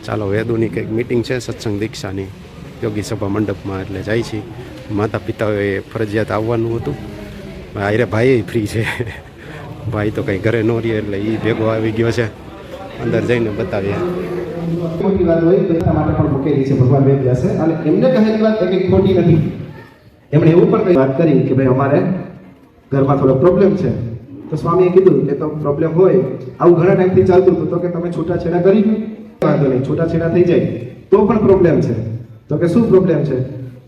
ચાલો વેદુની કંઈક મિટિંગ છે સત્સંગ દીક્ષાની યોગી સભા મંડપમાં, એટલે જાય છે. માતા પિતાઓએ ફરજિયાત આવવાનું હતું. આરે ભાઈ ફ્રી છે, ભાઈ તો કંઈ ઘરે ન રહે એટલે એ ભેગો આવી ગયો છે. અંદર જઈને બતાવીએ. મોટી વાત હોય તો એના માટે પણ મૂકેલી છે ભગવાન વેદવ્યાસે, અને એમને કહેલી વાત એક ખોટી નથી. એમણે એવું પણ કઈ વાત કરી કે ભાઈ અમારે ઘરમાં થોડો પ્રોબ્લેમ છે. તો સ્વામીએ કીધું કે તો પ્રોબ્લેમ હોય, આવું ઘણા ટાઈમથી ચાલતું હતું, તો કે તમે છૂટાછેડા કરી વાંધો નહીં, છૂટાછેડા થઈ જાય તો પણ પ્રોબ્લેમ છે. તો કે શું પ્રોબ્લેમ છે?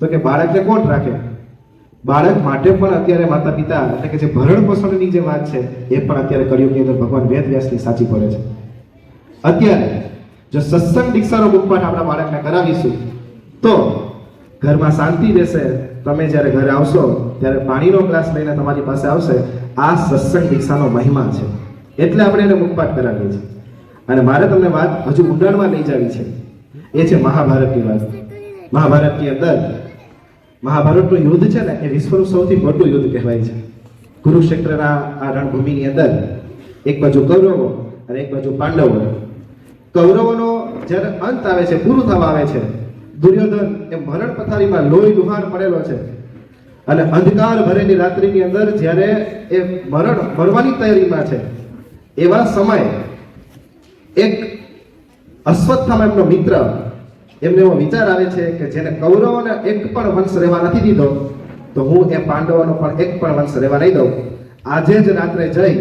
તો કે બાળકને કોણ રાખે? બાળક માટે પણ અત્યારે માતા પિતા એટલે કે જે ભરણ પોષણની જે વાત છે એ પણ અત્યારે કળિયુગની અંદર ભગવાન વેદવ્યાસની સાચી પડે છે. અત્યારે જો સત્સંગ દીક્ષાનો મુખપાઠ આપણા બાળકને કરાવીશું તો ઘરમાં શાંતિ રહેશે. તમે જ્યારે ઘરે આવશો ત્યારે પાણીનો ગ્લાસ લઈને તમારી પાસે આવશે. આ સત્સંગ દીક્ષાનો મહિમા છે, એટલે આપણે એને મુખપાઠ કરાવીએ છીએ. અને મારે તમને વાત હજુ ઊંડાણમાં લઈ જવી છે, એ છે મહાભારતની વાત. મહાભારતની અંદર મહાભારતનું યુદ્ધ છે ને એ વિશ્વનું સૌથી મોટું યુદ્ધ કહેવાય છે. કુરુક્ષેત્રના આ રણભૂમિની અંદર એક બાજુ કૌરવો અને એક બાજુ પાંડવો. કૌરવોનો જ્યારે અંત આવે છે, પૂરું થવા આવે છે, દુર્યોધન એ મરણ પથારીમાં લોહી લુહાણ પડેલો છે, અને અંધકાર ભરેલી રાત્રિની અંદર જ્યારે એ મરવાની તૈયારીમાં છે, એવા સમયે એક અશ્વત્થામા એમનો મિત્ર, એમને એવો વિચાર આવે છે કે જેને કૌરવોને એક પણ વંશ રહેવા નથી દીધો, તો હું એ પાંડવોનો પણ એક પણ વંશ રહેવા નહીં દઉં. આજે જ રાત્રે જઈ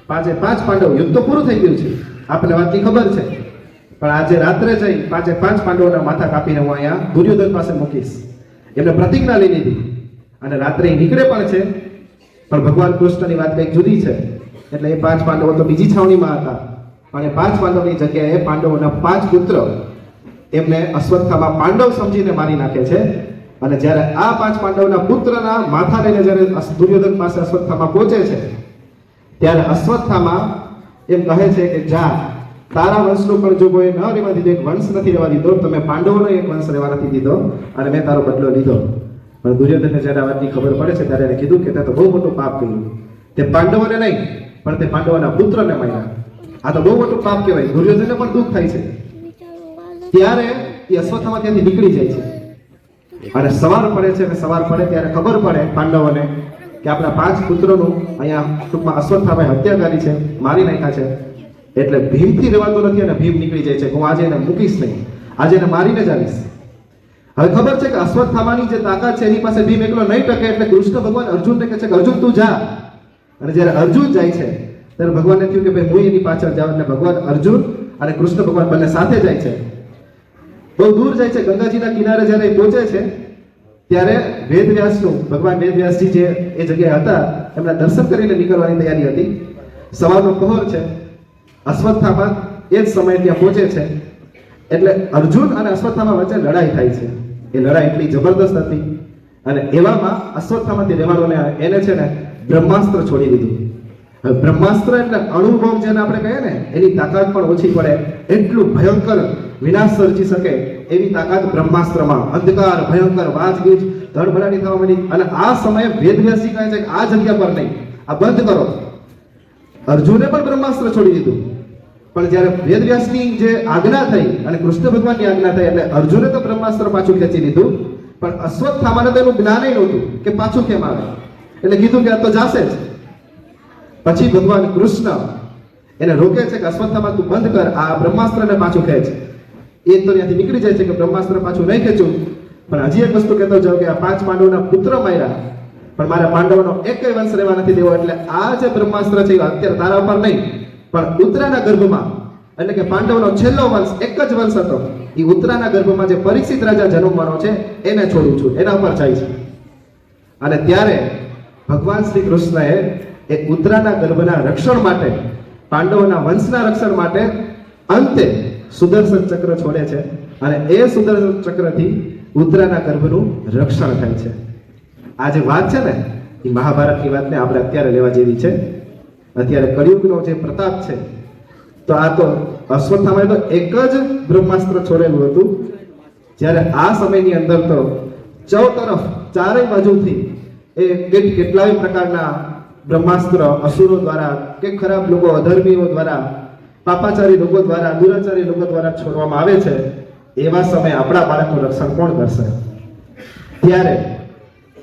5 પાંડવ, યુદ્ધ તો પૂરું થઈ ગયું છે, આપણે વાતની ખબર છે, પણ આજે રાત્રે જઈ 5 પાંડવોના માથા કાપીને હું અહીંયા દુર્યોધન પાસે મૂકીશ. એમને પ્રતિજ્ઞા લઈ લીધી અને રાત્રે નીકળે પણ છે. પણ ભગવાન કૃષ્ણની વાત કંઈક જુદી છે. એટલે એ 5 પાંડવો તો બીજી છાવણીમાં હતા, પણ એ 5 પાંડવની જગ્યાએ પાંડવોના 5 પુત્ર એમને અશ્વત્થામા પાંડવ સમજીને મારી નાખે છે. અને જ્યારે આ 5 પાંડવના પુત્રના માથા લઈને જ્યારે દુર્યોધન પાસે અશ્વત્થામા પહોંચે છે, ત્યારે અશ્વત્થામા એમ કહે છે કે જા, તારા વંશનું પણ જો કોઈ ન રહેવા દીધો, એક વંશ નથી રહેવા દીધો, તમે પાંડવોનો એક વંશ રહેવા નથી દીધો, અને મેં તારો બદલો લીધો. પણ દુર્યોધનને જ્યારે આ વાતની ખબર પડે છે ત્યારે એને કીધું કે તે તો બહુ મોટું પાપ કર્યું. તે પાંડવોને નહીં પણ તે પાંડવોના પુત્રને માર્યા. આ તો બહુ મોટું પાપ કહેવાય. દુર્યોધનને પણ દુઃખ થાય છે. ત્યારે એ અશ્વત્થામા ત્યાંથી નીકળી જાય છે, અને સવાર પડે છે. અને સવાર પડે ત્યારે ખબર પડે પાંડવોને કે આપણા 5 પુત્રોનું અહીંયા ટૂંકમાં અશ્વત્થામાએ હત્યા કરી છે, મારી નાખ્યા છે. એટલે ભીમથી રહેવાતો નથી અને ભીમ નીકળી જાય છે કે હું આજે એને મૂકીશ નહીં, આજે એને મારીને જ આવીશ. હવે ખબર છે કે અશ્વત્થામાની જે તાકાત છે એની પાસે ભીમ એકલો નહીં ટકે. એટલે કૃષ્ણ ભગવાન અર્જુનને કહે છે કે અર્જુન તું જા. અને જ્યારે અર્જુન જાય છે ત્યારે ભગવાનને થયું કે ભાઈ હું એની પાછળ જાઉં. એટલે ભગવાન અર્જુન અને કૃષ્ણ ભગવાન બંને સાથે જાય છે. બહુ દૂર જાય છે. ગંગાજીના કિનારે જ્યારે પહોંચે છે ત્યારે વેદવ્યાસનું, ભગવાન વેદવ્યાસજી જે એ જગ્યાએ હતા, એમના દર્શન કરીને નીકળવાની તૈયારી હતી. સવારનો પહોર છે. અશ્વત્થામા એ જ સમયે ત્યાં પહોંચે છે. એટલે અર્જુન અને અશ્વત્થામા વચ્ચે લડાઈ થાય છે. એ લડાઈ એટલી જબરદસ્ત હતી, અને એવામાં અશ્વત્થામાથી રહેવાનો એને છે ને બ્રહ્માસ્ત્ર છોડી દીધું. હવે બ્રહ્માસ્ત્ર એટલે અણુબોમ્બ જેને આપણે કહીએ ને, એની તાકાત પણ ઓછી પડે, એટલું ભયંકર વિનાશ સર્જી શકે એવી તાકાત બ્રહ્માસ્ત્રમાં. અંધકાર, ભયંકર, વાજગીજ, ધડભડાટી થવા માંડી. અને આ સમયે વેદવ્યાસજી કહે છે કે આ જગ્યા પર નહીં, આ બંધ કરો. અર્જુને પણ બ્રહ્માસ્ત્ર છોડી દીધું. પણ જ્યારે વેદવ્યાસની જે આજ્ઞા થઈ અને કૃષ્ણ ભગવાનની આજ્ઞા થઈ, એટલે અર્જુને તો બ્રહ્માસ્ત્ર પાછું ખેંચી લીધું. પણ અશ્વત્થામાને તેનું જ્ઞાન નહોતું કે પાછું કેમ આવે. એટલે કીધું કે આ તો જાશે જ. પછી ભગવાન કૃષ્ણ એને રોકે છે કે અશ્વત્થામા તું બંધ કર, આ બ્રહ્માસ્ત્રને પાછું ખેંચ. એ તો ત્યાંથી નીકળી જાય છે કે બ્રહ્માસ્ત્ર પાછું નહીં ખેંચું. પણ હજી એક વસ્તુ કહેતો જાઉં કે આ 5 પાંડવોના પુત્ર માર્યા, પણ મારા પાંડવોનો એકેય વંશ રહેવા નથી દેવો. એટલે આ જે બ્રહ્માસ્ત્ર છે અત્યારે તારા ઉપર નહીં, પણ ઉત્તરાના ગર્ભમાં, એટલે કે પાંડવનો છેલ્લો વંશ, એક જ વંશ હતો, એ ઉત્તરાના ગર્ભમાં જે પરીક્ષિત રાજા જન્મવાનો છે એને છોડું છું, એના ઉપર જાય છે. અને ત્યારે ભગવાન શ્રી કૃષ્ણએ એ ઉત્તરાના ગર્ભના રક્ષણ માટે, પાંડવોના વંશના રક્ષણ માટે અંતે સુદર્શન ચક્ર છોડે છે. અને એ સુદર્શન ચક્રથી ઉત્તરાના ગર્ભનું રક્ષણ થાય છે. આ જે વાત છે ને એ મહાભારતની વાતને આપણે અત્યારે લેવા જેવી છે. અત્યારે કળિયુગનો જે પ્રતાપ છે, તો આ તો અશ્વત્થામાએ તો એક જ બ્રહ્માસ્ત્ર છોડેલું હતું. જ્યારે આ સમયની અંદર તો ચૌતરફ ચારેય બાજુથી એ કેટલાય પ્રકારના બ્રહ્માસ્ત્ર અસુરો દ્વારા કે ખરાબ લોકો, અધર્મીઓ દ્વારા પાપાચારી લોકો દ્વારા, દુરાચારી લોકો દ્વારા છોડવામાં આવે છે, એવા સમયે આપણા બાળકનું રક્ષણ કોણ કરશે? ત્યારે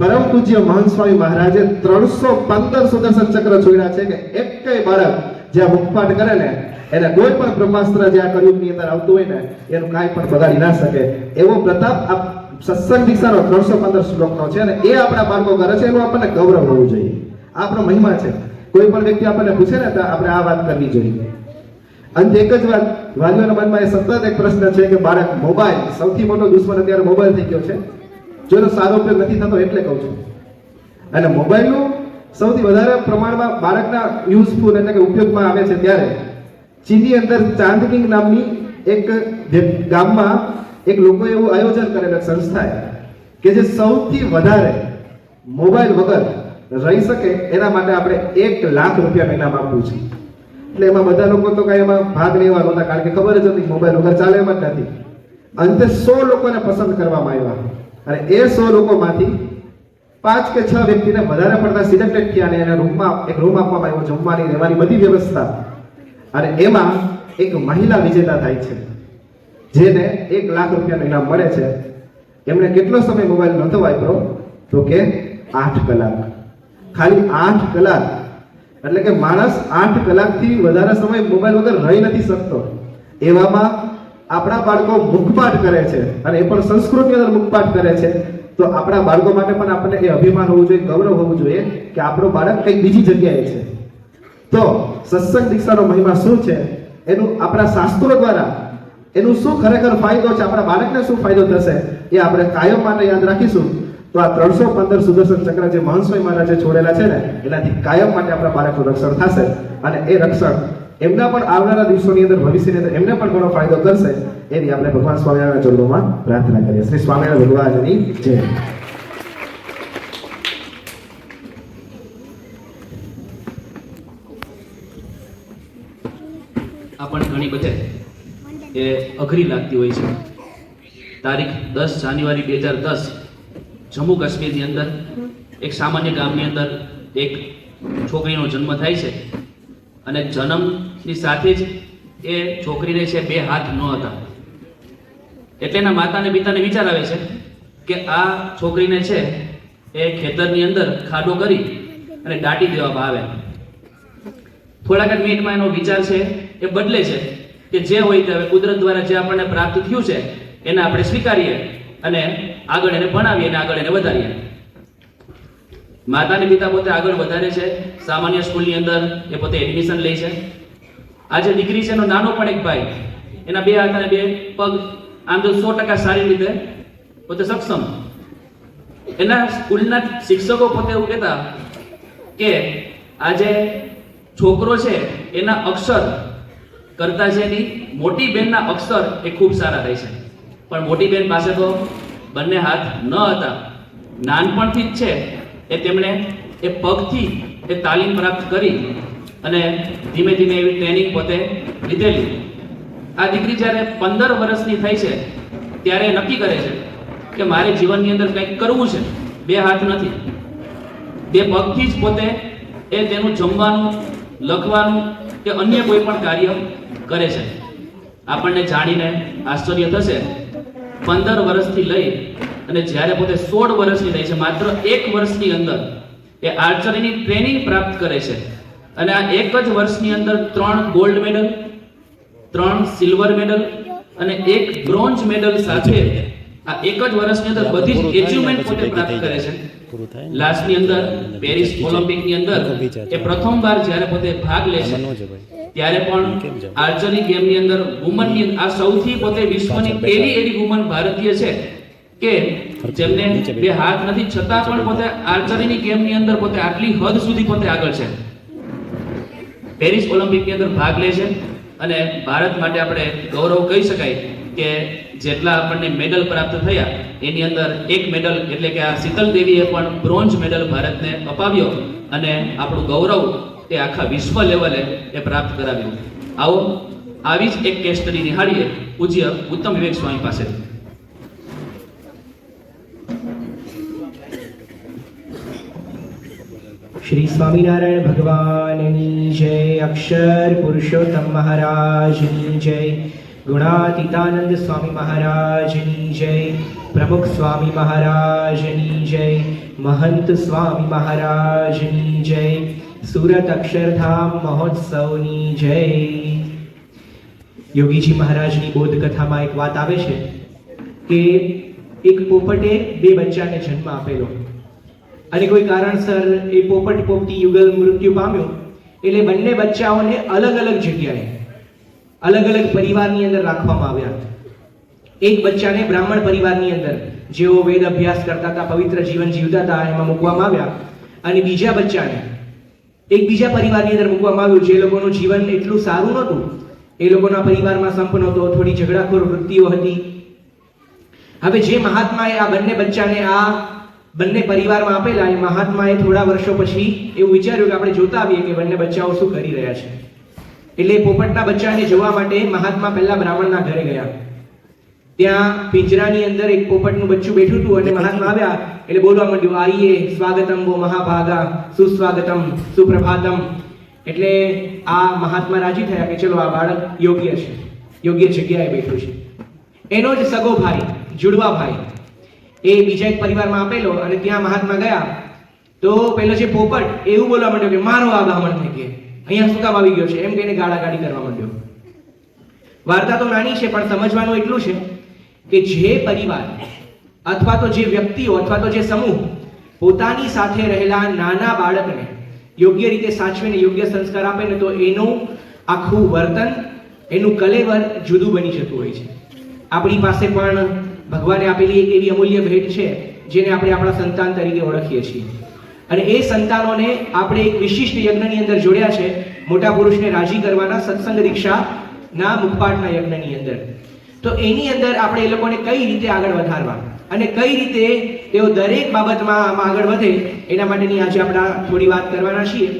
પરમ પૂજ્ય મહંત સ્વામી મહારાજે 315 સુદર્શન ચક્ર છોડ્યા છે કે એકેય બાળક જ્યાં મુખપાઠ કરે ને એને કોઈ પણ બ્રહ્માસ્ત્ર જે આ કળિયુગની અંદર આવતું હોય ને એનું કાંઈ પણ બગાડી ના શકે એવો પ્રતાપ આ સત્સંગ દીક્ષાનો 315 શ્લોકનો છે અને એ આપણા બાળકો કરે છે, એનું આપણને ગૌરવ હોવું જોઈએ. આ આપણો મહિમા છે. કોઈ પણ વ્યક્તિ આપણને પૂછે ને તો આપણે આ વાત કરવી જોઈએ. અને એક જ વાત, વાલીઓના મનમાં એ સતત એક પ્રશ્ન છે કે બાળક મોબાઈલ, સૌથી મોટો દુશ્મન અત્યારે મોબાઈલ થઈ ગયો છે. જો એનો સારો ઉપયોગ નથી થતો એટલે કહું છું. અને મોબાઈલનું સૌથી વધારે પ્રમાણમાં બાળકના યુઝફુલ એટલે કે ઉપયોગમાં આવે છે ત્યારે ચીનની અંદર ચાંદકિંગ નામની એક ગામમાં એક લોકોએ એવું આયોજન કરેલું, સંસ્થાએ, કે જે સૌથી વધારે મોબાઈલ વગર રહી શકે એના માટે આપણે 1 લાખ રૂપિયા ઇનામ આપવું છે. એટલે એમાં બધા લોકો તો કઈ એમાં ભાગ લેવા નહોતા, કારણ કે ખબર જ હતી મોબાઈલ વગર ચાલે એમ જ નથી. અંતે 100 લોકોને પસંદ કરવામાં આવ્યા અને એ 100 લોકોમાંથી 5 કે 6 વ્યક્તિને વધારે પડતા સિલેક્ટેડ થયા અને એને રૂમમાં એક રૂમ આપવામાં આવ્યો, જમવાની રહેવાની બધી વ્યવસ્થા. અને એમાં એક મહિલા વિજેતા થાય છે જેને 1 લાખ રૂપિયાનું ઇનામ મળે છે. એમણે કેટલો સમય મોબાઈલ નહોતો વાપર્યો તો કે 8 કલાક. ખાલી 8 કલાક. એટલે કે માણસ 8 કલાકથી વધારે સમય મોબાઈલ વગર રહી નથી શકતો. એવામાં આપણા બાળકો મુખપાઠ કરે છે અને એ પણ સંસ્કૃતની અંદર મુખપાઠ કરે છે. તો આપણા બાળકો માટે પણ આપણને એ અભિમાન હોવું જોઈએ, ગૌરવ હોવું જોઈએ કે આપણું બાળક કંઈક બીજી જગ્યાએ છે. તો સત્સંગ દીક્ષાનો મહિમા શું છે, એનું આપણા શાસ્ત્રો દ્વારા એનું શું ખરેખર ફાયદો છે, આપણા બાળકને શું ફાયદો થશે, એ આપણે કાયમ માટે યાદ રાખીશું. તો આ 315 સુદર્શન ચક્ર જે મહંત સ્વામી મહારાજે છોડેલા છે ને, એનાથી કાયમ માટે આપણા બાળકનું રક્ષણ થશે અને એ રક્ષણ એમના પણ આવનારા દિવસોની અંદર, ભવિષ્યની અંદર એમને પણ ઘણો ફાયદો કરશે. એવી આપણે ભગવાન સ્વામિનારાયણના ચરણોમાં પ્રાર્થના કરીએ. શ્રી સ્વામિનારાયણ ભગવાનની જય. આપણને ઘણી બધે એ અઘરી લાગતી હોય છે. તારીખ 10 જાન્યુઆરી 2010 જમ્મુ કાશ્મીરની અંદર એક સામાન્ય ગામની અંદર એક છોકરીનો જન્મ થાય છે અને જન્મની સાથે જ એ છોકરીને છે 2 હાથ ન હતા. એટલે એના માતાને પિતાને વિચાર આવે છે કે આ છોકરીને છે એ ખેતરની અંદર ખાડો કરી અને દાટી દેવામાં આવે. થોડાક જ મિનિટમાં એનો વિચાર છે એ બદલે છે કે જે હોય તે હવે કુદરત દ્વારા જે આપણને પ્રાપ્ત થયું છે એને આપણે સ્વીકારીએ અને આગળ એને ભણાવીએ અને આગળ એને વધારીએ. માતા અને પિતા પોતે આગળ વધારે છે, સામાન્ય સ્કૂલની અંદર એ પોતે એડમિશન લે છે. આજે દીકરી છે એનો નાનો પણ એક ભાઈ, એના 2 હાથ અને 2 પગ, આમ તો 100% સારી રીતે પોતે સક્ષમ. એના સ્કૂલના શિક્ષકો પોતે એવું કહેતા કે આજે છોકરો છે એના અક્ષર કરતા છે એની મોટી બહેનના અક્ષર એ ખૂબ સારા થાય છે. પણ મોટી બહેન પાસે તો બંને હાથ ન હતા. નાનપણથી જ છે એ તેમણે એ પગથી એ તાલીમ પ્રાપ્ત કરી અને ધીમે ધીમે એવી ટ્રેનિંગ પોતે લીધેલી. આ દીકરી જ્યારે 15 વર્ષની થઈ છે ત્યારે નક્કી કરે છે કે મારે જીવનની અંદર કંઈક કરવું છે. 2 હાથ નથી, 2 પગથી જ પોતે એ તેનું જમવાનું, લખવાનું કે અન્ય કોઈ પણ કાર્ય કરે છે. આપણને જાણીને આશ્ચર્ય થશે, 15 વર્ષથી લઈ અને જ્યારે પોતે 16 વર્ષની થઈ છે, માત્ર 1 વર્ષની અંદર એ આર્ચરીની ટ્રેનિંગ પ્રાપ્ત કરે છે અને આ 1 જ વર્ષની અંદર 3 ગોલ્ડ મેડલ, 3 સિલ્વર મેડલ અને 1 બ્રોન્ઝ મેડલ સાથે આ 1 જ વર્ષની અંદર બધી જ એચિવમેન્ટ પોતે પ્રાપ્ત કરે છે. લાસ્ટની અંદર પેરિસ ઓલિમ્પિકની અંદર એ પ્રથમવાર જ્યારે પોતે ભાગ લે છે ત્યારે પણ આર્ચરી ગેમની અંદર વુમનની આ સૌથી પોતે વિશ્વની પહેલી એવી વુમન ભારતીય છે કે જેમને 2 હાથ નથી છતાં પણ પોતે આર્ચરીની ગેમની અંદર પોતે આટલી હદ સુધી પોતે આગળ છે. પેરિસ ઓલિમ્પિકની અંદર ભાગ લે છે અને ભારત માટે આપણે ગૌરવ કહી શકાય કે જેટલા આપણને મેડલ પ્રાપ્ત થયા એની અંદર 1 મેડલ એટલે કે આ શીતલ દેવીએ પણ બ્રોન્ઝ મેડલ ભારતને અપાવ્યો અને આપણું ગૌરવ એ આખા વિશ્વ લેવલે એ પ્રાપ્ત કરાવ્યું. આવો આવી જ એક કેસ સ્ટડી નિહાળીએ પૂજ્ય ઉત્તમ વિવેક સ્વામી પાસેથી. શ્રી સ્વામિનારાયણ ભગવાનની જય, અક્ષર પુરુષોત્તમ મહારાજની જય, ગુણાતીતાનંદ સ્વામી મહારાજની જય, પ્રમુખ સ્વામી મહારાજની જય, મહંત સ્વામી મહારાજની જય, સુરત અક્ષરધામ મહોત્સવની જય. યોગીજી મહારાજની બોધ કથામાં એક વાત આવે છે કે એક પોપટે બે બચ્ચાને જન્મ આપેલો અને કોઈ કારણસર એ પોપટ પોપટી યુગલ મૃત્યુ પામ્યો, એટલે બંને બચ્ચાઓને અલગ અલગ જગ્યાએ અલગ અલગ પરિવારની અંદર રાખવામાં આવ્યા. એક બચ્ચાને બ્રાહ્મણ પરિવારની અંદર, જેઓ વેદ અભ્યાસ કરતા હતા, પવિત્ર જીવન જીવતા હતા, એમાં મૂકવામાં આવ્યા. અને બીજા બચ્ચાને એક બીજા પરિવારની અંદર મૂકવામાં આવ્યું, જે લોકોનું જીવન એટલું સારું નહોતું, એ લોકોના પરિવારમાં સંપ નહોતો, થોડી ઝઘડાખોર વૃત્તિઓ હતી. હવે જે મહાત્માએ આ બંને બચ્ચાને આ બંને પરિવારમાં આપેલા, એ મહાત્માએ થોડા વર્ષો પછી એવું વિચાર્યું કે આપણે જોતા આવીએ કે બંને બચ્ચાઓ શું કરી રહ્યા છે. એટલે પોપટના બચ્ચાને જોવા માટે મહાત્મા પહેલા બ્રાહ્મણના ઘરે ગયા. ત્યાં પિંજરાની અંદર એક પોપટનું બચ્ચું બેઠું હતું અને મહાત્મા આવ્યા એટલે બોલવા માંડ્યું, આઈએ સ્વાગતમ વો મહાભાગા, સુસ્વાગતમ સુપ્રભાતમ. એટલે આ મહાત્મા રાજી થયા કે ચલો આ બાળક યોગ્ય છે, યોગ્ય જગ્યાએ બેઠું છે. એનો જ સગો ભાઈ, જુડવા ભાઈ, એ બીજા એક પરિવારમાં આપેલો અને ત્યાં મહાત્મા ગયા તો પેલો જે પોપટ એવું બોલવા માંડ્યો કે મારો આ બ્રાહ્મણ કે અહીંયા શું કામ આવી ગયો છે, એમ કહીને ગાળાગાળી કરવા માંડ્યો. વાર્તા તો નાની છે પણ સમજવાનું એટલું છે કે જે પરિવાર અથવા તો જે વ્યક્તિઓ અથવા તો જે સમૂહ પોતાની સાથે રહેલા નાના બાળકને યોગ્ય રીતે સાચવીને યોગ્ય સંસ્કાર આપે ને, તો એનું આખું વર્તન, એનું કલેવર જુદું બની જતું હોય છે. આપણી પાસે પણ ભગવાને આપેલી એક એવી અમૂલ્ય ભેટ છે જેને આપણે આપણા સંતાન તરીકે ઓળખીએ છીએ. અને એ સંતાનોને આપણે એક વિશિષ્ટ યજ્ઞની અંદર જોડ્યા છે, મોટા પુરુષને રાજી કરવાના સત્સંગ દીક્ષાના મુખપાઠના યજ્ઞની અંદર. તો એની અંદર આપણે એ લોકોને કઈ રીતે આગળ વધારવા અને કઈ રીતે તેઓ દરેક બાબતમાં આમાં આગળ વધે, એના માટેની આજે આપણે થોડી વાત કરવાના છીએ.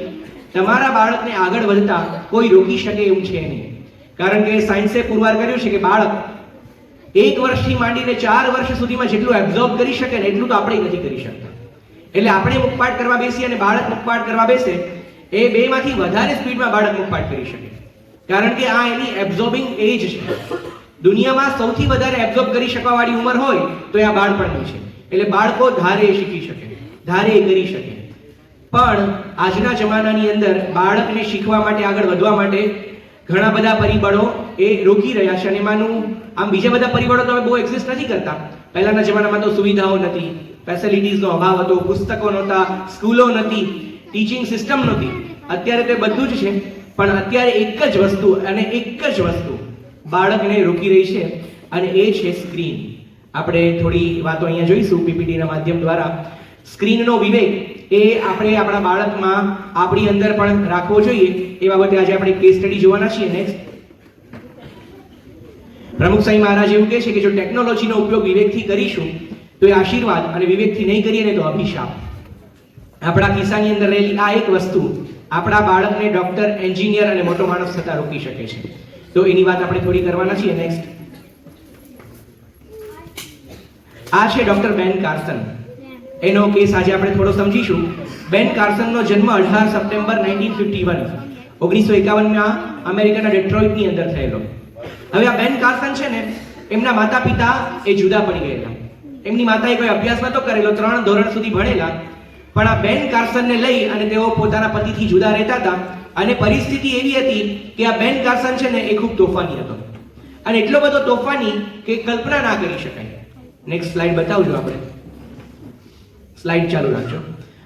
તમારા બાળકને આગળ વધતા કોઈ રોકી શકે એવું છે નહીં, કારણ કે સાયન્સે પુરવાર કર્યું છે કે બાળક 1 વર્ષથી માંડીને 4 વર્ષ સુધીમાં જેટલું એબ્ઝોર્બ કરી શકે ને એટલું તો આપણે નથી કરી શકતા. એટલે આપણે મુખપાઠ કરવા બેસીએ અને બાળક મુખપાઠ કરવા બેસે, એ બેમાંથી વધારે સ્પીડમાં બાળક મુખપાઠ કરી શકે, કારણ કે આ એની એબ્ઝોર્બિંગ એજ છે. દુનિયામાં સૌથી વધારે એબ્ઝોર્બ કરી શકવા વાળી ઉંમર હોય તો એ આ બાળપણની છે. એટલે બાળકો ધારે શીખી શકે, ધારે કરી શકે. પણ આજના જમાનાની અંદર બાળકને શીખવા માટે, આગળ વધવા માટે ઘણા બધા પરિબળો એ રોકી રહ્યા છે. અને એમાંનું આમ બીજા બધા પરિબળો તો હવે બહુ એક્ઝિસ્ટ નથી કરતા. પહેલાના જમાનામાં તો સુવિધાઓ નથી, ફેસિલિટીઝનો અભાવ હતો, પુસ્તકો નહોતા, સ્કૂલો નથી, ટીચિંગ સિસ્ટમ નહોતી. અત્યારે તો એ બધું જ છે, પણ અત્યારે એક જ વસ્તુ અને એક જ વસ્તુ બાળકને રોકી રહી છે અને એ છે સ્ક્રીન. આપણે થોડી વાતો અહીંયા જોઈશું પીપીટીના માધ્યમ દ્વારા. સ્ક્રીનનો વિવેક એ આપણે આપણા બાળકમાં, આપણી અંદર પણ રાખવો જોઈએ. એ બાબતે આજે આપણે કેસ સ્ટડી જોવાના છીએ. નેક્સ્ટ, પ્રમુખ સાંઈ મહારાજ એવું કહે છે કે જો ટેકનોલોજીનો ઉપયોગ વિવેકથી કરીશું તો એ આશીર્વાદ, અને વિવેકથી નહીં કરીએ ને તો અભિશાપ. આપણા ખિસ્સાની અંદર રહેલી આ એક વસ્તુ આપણા બાળકને ડોક્ટર, એન્જિનિયર અને મોટો માણસ થતા રોકી શકે છે. તો એની વાત આપણે થોડી કરવાના છીએ. નેક્સ્ટ, આ છે ડોક્ટર બેન કાર્સન. એનો કેસ આજે આપણે થોડો સમજીશું. બેન કાર્સનનો જન્મ 18 સપ્ટેમ્બર 1951 અમેરિકાના ડેટ્રોઇટની અંદર થયેલો. હવે આ બેન કાર્સન છે ને, એમના માતા પિતા એ જુદા પડી ગયેલા. એમની માતાએ કોઈ અભ્યાસ નતો કરેલો, 3 ધોરણ સુધી ભણેલા. પણ આ બેન કાર્સનને લઈ અને તેઓ પોતાના પતિથી જુદા રહેતા હતા. અને પરિસ્થિતિ એવી હતી કે આ બેન કાર્સન છે ને એ ખૂબ તોફાની હતો, અને એટલો બધો તોફાની કે કલ્પના ના કરી શકાય. નેક્સ્ટ સ્લાઇડ બતાવજો. આપણે સ્લાઇડ ચાલુ રાખજો.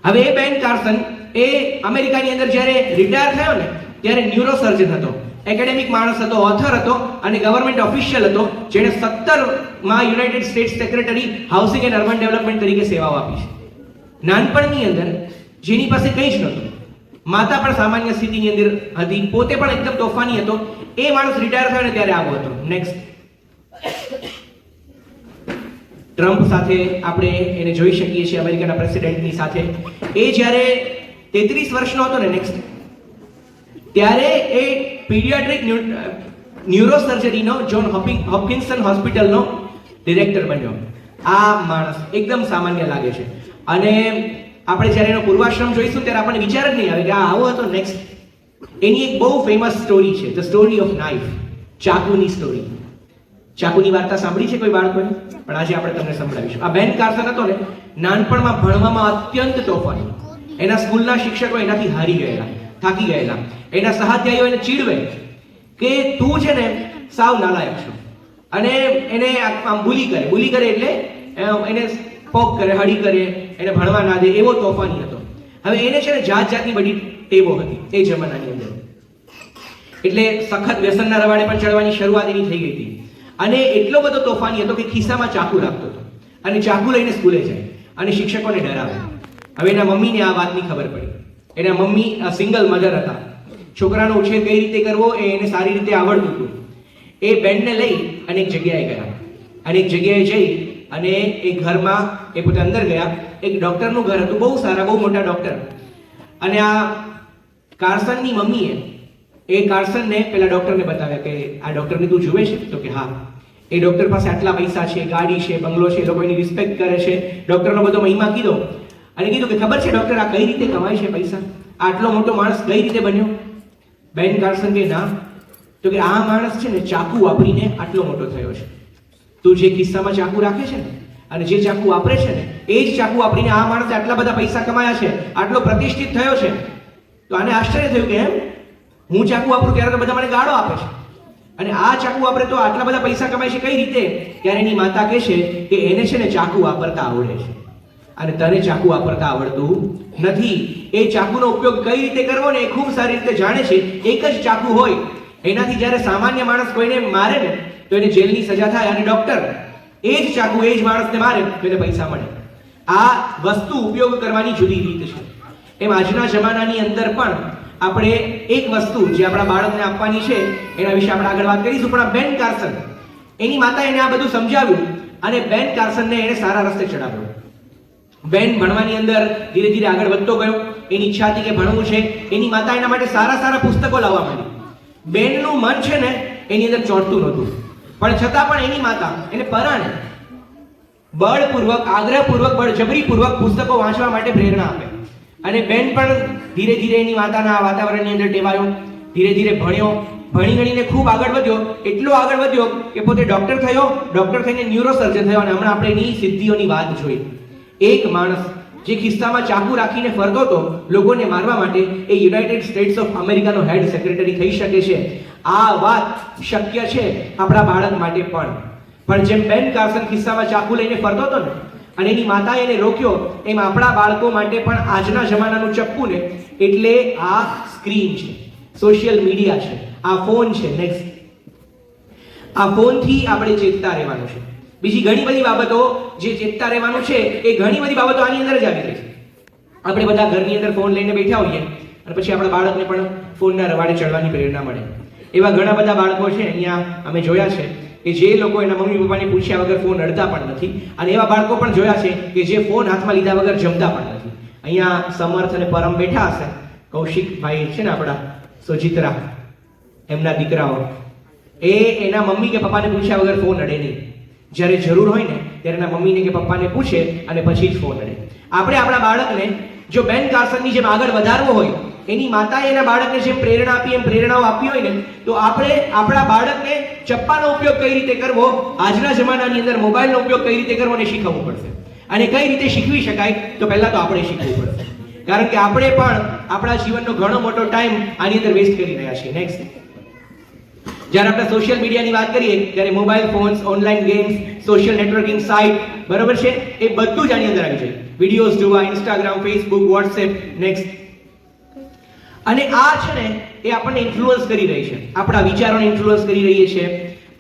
હવે એ બેન કાર્સન એ અમેરિકાની અંદર જ્યારે રિટાયર થયો ને, ત્યારે ન્યુરોસર્જન હતો, એકેડેમિક માણસ હતો, ઓથર હતો અને ગવર્મેન્ટ ઓફિશિયલ હતો, જેણે 17માં United States secretary housing and urban development તરીકે સેવાઓ આપી છે. નાનપણની અંદર જેની પાસે કંઈ જ નહોતું, માતા પણ સામાન્ય સ્થિતિની અંદર હતી, પોતે પણ એકદમ તોફાની હતો, એ માણસ રિટાયર થયો ને ત્યારે આવો હતો. નેક્સ્ટ, ટ્રમ્પ સાથે આપણે એને જોઈ શકીએ છીએ, અમેરિકાના પ્રેસિડેન્ટની સાથે. એ જ્યારે 33 વર્ષનો હતો ને, નેક્સ્ટ, ત્યારે એ પીડિયાટ્રિક ન્યુરોસર્જરીનો જ્હોન હોપકિન્સન હોસ્પિટલનો ડિરેક્ટર બન્યો. આ માણસ એકદમ સામાન્ય લાગે છે અને આપણે જ્યારે એનો પૂર્વાશ્રમ જોઈશું ત્યારે આપણને વિચાર જ નહીં આવે કે આ આવો હતો નેક્સ્ટ. એની એક બહુ ફેમસ સ્ટોરી છે, ધ સ્ટોરી ઓફ નાઇફ, ચાકુની સ્ટોરી. ચાકુની વાર્તા સાંભળી છે કોઈ બાળકોએ? પણ આજે આપણે તમને સંભળાવીશું. આ બેન કાર્સન હતો ને, નાનપણમાં ભણવામાં અત્યંત તોફાની. એના સ્કૂલના શિક્ષકો એનાથી હારી ગયેલા, થાકી ગયેલા. એના સહાધ્યાયીઓ એને ચીડવે કે તું છે ને સાવ નાલાયક છો, અને એને આમ બુલી કરે એટલે એને પોક કરે, હળી કરે, એને ભણવા ના દે, એવો તોફાની હતો. હવે એને છે ને જાત જાતની બધી ટેવો હતી એ જમાનાની અંદર. એટલે સખત વ્યસનના રવાડે પણ ચડવાની શરૂઆત એની થઈ ગઈ હતી. અને એટલો બધો તોફાની હતો કે ખિસ્સામાં ચાકુ રાખતો હતો અને ચાકુ લઈને સ્કૂલે જાય અને શિક્ષકોને ડરાવે. હવે એના મમ્મીને આ વાતની ખબર પડી. એના મમ્મી સિંગલ મધર હતા. છોકરાનો ઉછેર કઈ રીતે કરવો એ એને સારી રીતે આવડતું હતું. એ બેનને લઈ અને એક જગ્યાએ ગયા, અને એક જગ્યાએ જઈ અને એ ઘરમાં એ પોતે અંદર ગયા. એક ડોક્ટરનું ઘર હતું, બહુ સારા, બહુ મોટા ડોક્ટર. અને આ કાર્સનની મમ્મીએ એ કાર્સનને પેલા ડોક્ટરને બતાવ્યા કે આ ડોક્ટરને તું જુએ છે? તો કે હા. એ ડોક્ટર પાસે આટલા પૈસા છે, ગાડી છે, બંગલો છે, લોકો એની રિસ્પેક્ટ કરે છે. ડોક્ટરનો બધો મહિમા કીધો અને કીધું કે ખબર છે ડોક્ટર આ કઈ રીતે કમાય છે પૈસા? આટલો મોટો માણસ કઈ રીતે બન્યો? બેન કાર્સન કે ના. તો કે આ માણસ છે ને ચાકુ વાપરીને આટલો મોટો થયો છે. તું જે ખિસ્સામાં ચાકુ રાખે છે ને અને જે ચાકુ વાપરે છે ને એ જ ચાકુ વાપરીને આ માણસે આટલા બધા પૈસા કમાયા છે, આટલો પ્રતિષ્ઠિત થયો છે. તો આને આશ્ચર્ય થયું કે એમ, હું ચાકુ વાપરું ત્યારે તો બધા મને ગાળો આપે છે, અને આ ચાકુ વાપરે તો આટલા બધા પૈસા કમાય છે કઈ રીતે? ત્યારે એની માતા કહે છે કે એને છે ને ચાકુ વાપરતા આવડે છે અને તને ચાકુ વાપરતા આવડતું નથી. એ ચાકુનો ઉપયોગ કઈ રીતે કરવો ને એ ખૂબ સારી રીતે જાણે છે. એક જ ચાકુ હોય, એનાથી જ્યારે સામાન્ય માણસ કોઈને મારે ને તો એને જેલની સજા થાય, અને ડોક્ટર એ જ ચાકુ એ જ માણસને મારે તો એને પૈસા મળે. આ વસ્તુ ઉપયોગ કરવાની જુદી રીત છે. એમ આજના જમાનાની અંદર પણ આપણે એક વસ્તુ જે આપણા બાળકને આપવાની છે એના વિશે આપણે આગળ વાત કરીશું. પણ આ બેન કાર્સન, એની માતાએ એને આ બધું સમજાવ્યું અને બેન કાર્સનને એને સારા રસ્તે ચડાવ્યો. બેન ભણવાની અંદર ધીરે ધીરે આગળ વધતો ગયો. એની ઈચ્છા હતી કે ભણવું છે. એની માતા એના માટે સારા સારા પુસ્તકો લાવવા માંડી. બેનનું મન છે ને એની અંદર ચોંટતું નહોતું, પણ છતાં પણ એની માતા એને પરાણે બળપૂર્વક, આગ્રહપૂર્વક, બળજબરીપૂર્વક પુસ્તકો વાંચવા માટે પ્રેરણા આપે. અને બેન પણ ધીરે ધીરે એની માતાના વાતાવરણની અંદર ટેવાયો. ધીરે ધીરે ભણ્યો, ભણી ગણીને ખૂબ આગળ વધ્યો. એટલો આગળ વધ્યો કે પોતે ડોક્ટર થયો, ડોક્ટર થઈને ન્યુરોસર્જન થયો. અને હમણાં આપણે એની સિદ્ધિઓની વાત જોઈ. એક માણસ જે ખિસ્સામાં ચાકુ રાખીને ફરતો હતો લોકોને મારવા માટે, એ યુનાઇટેડ સ્ટેટ્સ ઓફ અમેરિકાનો હેડ સેક્રેટરી થઈ શકે છે. આ વાત શક્ય છે આપણા બાળક માટે પણ. પણ જેમ બેન કાર્સન ખિસ્સામાં ચાકુ લઈને ફરતો હતો ને અને એની માતાએ એને રોક્યો, એમ આપણા બાળકો માટે પણ આજના જમાનાનું ચપ્પુ ને એટલે આ સ્ક્રીન છે, સોશિયલ મીડિયા છે, આ ફોન છે. નેક્સ્ટ, આ ફોનથી આપણે ચેતતા રહેવાનું છે. બીજી ઘણી બધી બાબતો જે ચેતતા રહેવાનું છે એ ઘણી બધી બાબતો આની અંદર જ આવી રહી છે. આપણે બધા ઘરની અંદર ફોન લઈને બેઠા હોઈએ અને પછી આપણા બાળકને પણ ફોનના રવાડે ચડવાની પ્રેરણા મળે. એવા ઘણા બધા બાળકો છે અહીંયા અમે જોયા છે કે જે લોકો એના મમ્મી પપ્પાને પૂછ્યા વગર ફોન અડતા પણ નથી, અને એવા બાળકો પણ જોયા છે કે જે ફોન હાથમાં લીધા વગર જમતા પણ નથી. અહીંયા સમર્થ અને પરમ બેઠા હશે. કૌશિકભાઈ છે ને આપણા, સોજિત્રા, એમના દીકરાઓ, એ એના મમ્મી કે પપ્પાને પૂછ્યા વગર ફોન અડે નહીં. જ્યારે જરૂર હોય ને ત્યારે એના મમ્મીને કે પપ્પાને પૂછે અને પછી જ ફોન અડે. આપણે આપણા બાળકને જો બેન કાર્સનની જેમ આગળ વધારવો હોય, એની માતાએ એના બાળકને જેમ પ્રેરણા આપી એમ પ્રેરણાઓ આપી હોય ને, તો આપણે આપણા બાળકને ચપ્પાનો ઉપયોગ કઈ રીતે કરવો, આજના જમાનાની અંદર મોબાઈલનો ઉપયોગ કઈ રીતે કરવો ને શીખવવું પડશે. અને કઈ રીતે શીખવી શકાય તો પહેલા તો આપણે શીખવું પડશે, કારણ કે આપણે પણ આપણા જીવનનો ઘણો મોટો ટાઈમ આની અંદર વેસ્ટ કરી રહ્યા છીએ. નેક્સ્ટ, જ્યારે આપણે સોશિયલ મીડિયાની વાત કરીએ ત્યારે mobile phones, online games, social networking site, બરોબર છે, એ બધું જ આની અંદર આવી જાય. વિડીયોઝ જોવા, ઇન્સ્ટાગ્રામ, ફેસબુક, વોટ્સએપ. નેક્સ્ટ, અને આ છે ને એ આપણને ઇન્ફ્લુઅન્સ કરી રહી છે, આપણા વિચારોને ઇન્ફ્લુઅન્સ કરી રહી છે.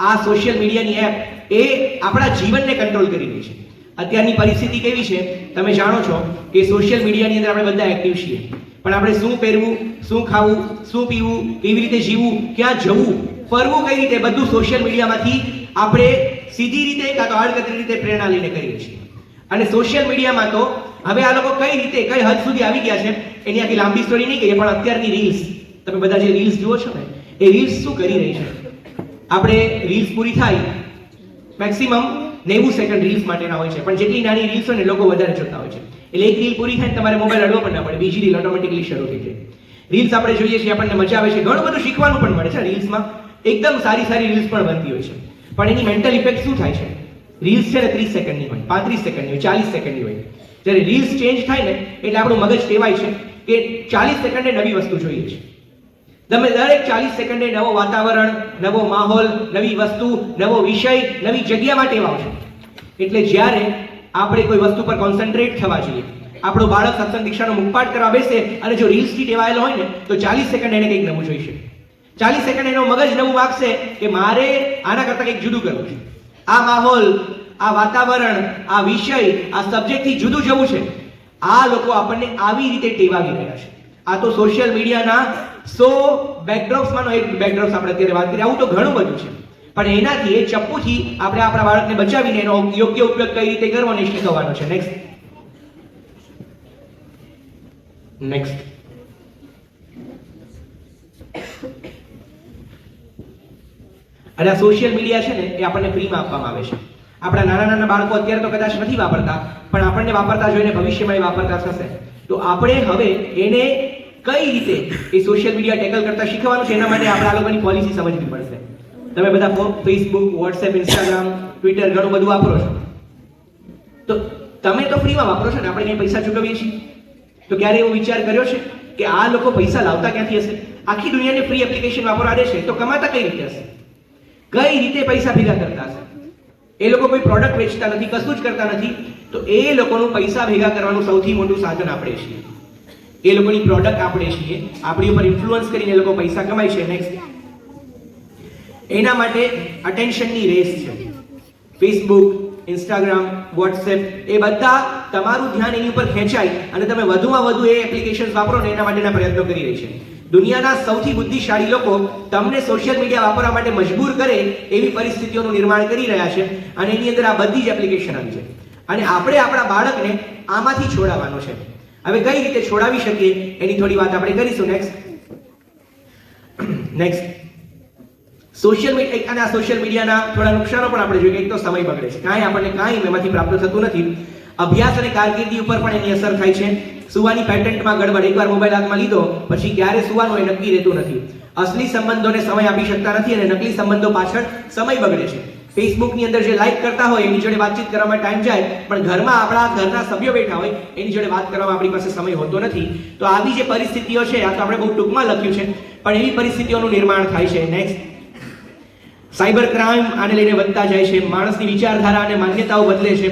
આ સોશિયલ મીડિયાની એપ એ આપણા જીવનને કંટ્રોલ કરી રહી છે. અત્યારની પરિસ્થિતિ કેવી છે તમે જાણો છો કે સોશિયલ મીડિયાની અંદર આપણે બધા એક્ટિવ છીએ, પણ આપણે શું પહેરવું, શું ખાવું, શું પીવું, કેવી રીતે જીવવું, ક્યાં જવું, ફરવું કઈ રીતે, બધું સોશિયલ મીડિયામાંથી આપણે સીધી રીતે કાં તો આડકતરી રીતે પ્રેરણા લઈને કરીએ છીએ. અને સોશિયલ મીડિયામાં તો હવે આ લોકો કઈ રીતે કઈ હદ સુધી આવી ગયા છે એની આખી લાંબી સ્ટોરી નહીં કહીએ, પણ અત્યારની રીલ્સ, તમે બધા જે રીલ્સ જુઓ છો ને એ રીલ્સ શું કરી રહી છે. આપણે રીલ્સ પૂરી થાય મેક્સિમમ 90 સેકન્ડ રીલ્સ માટેના હોય છે, પણ જેટલી નાની રીલ્સ હોય ને લોકો વધારે જોતા હોય છે. એટલે એક રીલ પૂરી થાય ને તમારે મોબાઈલ અડવો પણ ના પડે, બીજી રીલ ઓટોમેટિકલી શરૂ થઈ જાય. રીલ્સ આપણે જોઈએ છીએ, આપણને મજા આવે છે, ઘણું બધું શીખવાનું પણ મળે છે રીલ્સમાં, એકદમ સારી સારી રીલ્સ પણ બનતી હોય છે. પણ એની મેન્ટલ ઇફેક્ટ શું થાય છે? રીલ્સ છે ને 30 સેકન્ડની હોય, 35 સેકન્ડની હોય, 40 સેકન્ડની હોય. જ્યારે રીલ્સ ચેન્જ થાય ને એટલે આપણું મગજ ટેવાય છે કે 40 સેકન્ડે નવી વસ્તુ જોઈએ છે. તમે દરેક 40 સેકન્ડે નવો વાતાવરણ, નવો માહોલ, નવી વસ્તુ, નવો વિષય, નવી જગ્યામાં ટેવાવ છો. એટલે જ્યારે આપણે કોઈ વસ્તુ પર કોન્સન્ટ્રેટ થવા જોઈએ, આપણો બાળક સત્સંગ દીક્ષાનો મુખપાઠ કરવા બેસે અને જો રીલ્સથી ટેવાયેલો હોય ને તો 40 સેકન્ડ એને કંઈક નવું જોઈશે. 40 સેકન્ડ એનો મગજ નવું માગશે કે મારે આના કરતાં કંઈક જુદું કરવું છે, આ માહોલ, આ વાતાવરણ, આ વિષય, આ સબ્જેક્ટથી જુદું જવું છે. આ લોકો આપણને આવી રીતે ટેવાવી રહ્યા છે. આ તો સોશિયલ મીડિયાના 100 બેકડ્રોપ્સમાંનો એક બેકડ્રોપ્સ આપણે અત્યારે વાત કરીએ. આવું તો ઘણું બધું છે, પણ એનાથી એ ચપ્પુથી આપણે આપણા બાળકને બચાવીને એનો યોગ્ય ઉપયોગ કઈ રીતે કરવો ને શીખવવાનો છે. નેક્સ્ટ અને આ સોશિયલ મીડિયા છે ને એ આપણને ફ્રીમાં આપવામાં આવે છે. આપણા નાના નાના બાળકો અત્યારે તો કદાચ નથી વાપરતા, પણ આપણને વાપરતા જોઈને ભવિષ્યમાં એ વાપરતા થશે. તો આપણે હવે એને કઈ રીતે એ સોશિયલ મીડિયા ટેકલ કરતા શીખવાનું છે, એના માટે આપણે આ લોકોની પોલિસી સમજવી પડશે. તમે બધા ફેસબુક, વોટ્સએપ, ઇન્સ્ટાગ્રામ, ટ્વિટર ઘણું બધું વાપરો છો, તો તમે તો ફ્રીમાં વાપરો છો ને, આપણે કંઈ પૈસા ચૂકવીએ છીએ. તો ક્યારે એવો વિચાર કર્યો છે કે આ લોકો પૈસા લાવતા ક્યાંથી હશે? આખી દુનિયાને ફ્રી એપ્લિકેશન વાપરવા દે છે તો કમાતા કઈ રીતે હશે? કઈ રીતે પૈસા ભેગા કરતા હશે? એ લોકો કોઈ પ્રોડક્ટ વેચતા નથી, કશું જ કરતા નથી. તો એ લોકોનું પૈસા ભેગા કરવાનું સૌથી મોટું સાધન આપણે છીએ. એ લોકોની પ્રોડક્ટ આપણે છીએ, આપણી ઉપર ઇન્ફ્લુઅન્સ કરીને એ લોકો પૈસા કમાય છે. નેક્સ્ટ, એના માટે અટેન્શનની રેસ છે. ફેસબુક, ઇન્સ્ટાગ્રામ, વોટ્સએપ એ બધા તમારું ધ્યાન એની ઉપર ખેંચાય અને તમે વધુમાં વધુ એ એપ્લિકેશન્સ વાપરો ને એના માટેના પ્રયત્નો કરી રહી છે. દુનિયાના સૌથી બુદ્ધિશાળી લોકો તમને સોશિયલ મીડિયા વાપરવા માટે મજબૂર કરે એવી પરિસ્થિતિઓનું નિર્માણ કરી રહ્યા છે અને એની અંદર આ બધી જ એપ્લિકેશન આવી છે. અને આપણે આપણા બાળકને આમાંથી છોડાવવાનો છે. હવે કઈ રીતે છોડાવી શકીએ એની થોડી વાત આપણે કરીશું. નેક્સ્ટ સોશિયલ મીડિયા અને આ સોશિયલ મીડિયાના થોડા નુકસાનો પણ આપણે જોઈએ. એક તો સમય બગડે છે, આપણને કાંઈ એમાંથી પ્રાપ્ત થતું નથી. અભ્યાસ અને કારકિર્દી ઉપર પણ એની અસર થાય છે. સુવાની પેટર્નમાં ગડબડ, એકવાર મોબાઈલ હાથમાં લીધો પછી ક્યારે સુવાનું એ નક્કી રહેતું નથી. અસલી સંબંધોને સમય આપી શકતા નથી અને નકલી સંબંધો પાછળ સમય બગડે છે. ફેસબુકની અંદર જે લાઈક કરતા હોય એની જોડે વાતચીત કરવામાં ટાઈમ જાય, પણ ઘરમાં આપણા ઘરના સભ્યો બેઠા હોય એની જોડે વાત કરવામાં આપણી પાસે સમય હોતો નથી. તો આવી જે પરિસ્થિતિઓ છે, આ તો આપણે બહુ ટૂંકમાં લખ્યું છે, પણ એવી પરિસ્થિતિઓનું નિર્માણ થાય છે. નેક્સ્ટ, સાયબર ક્રાઇમ આને લઈને વધતા જાય છે. માણસની વિચારધારા અને માન્યતાઓ બદલે છે.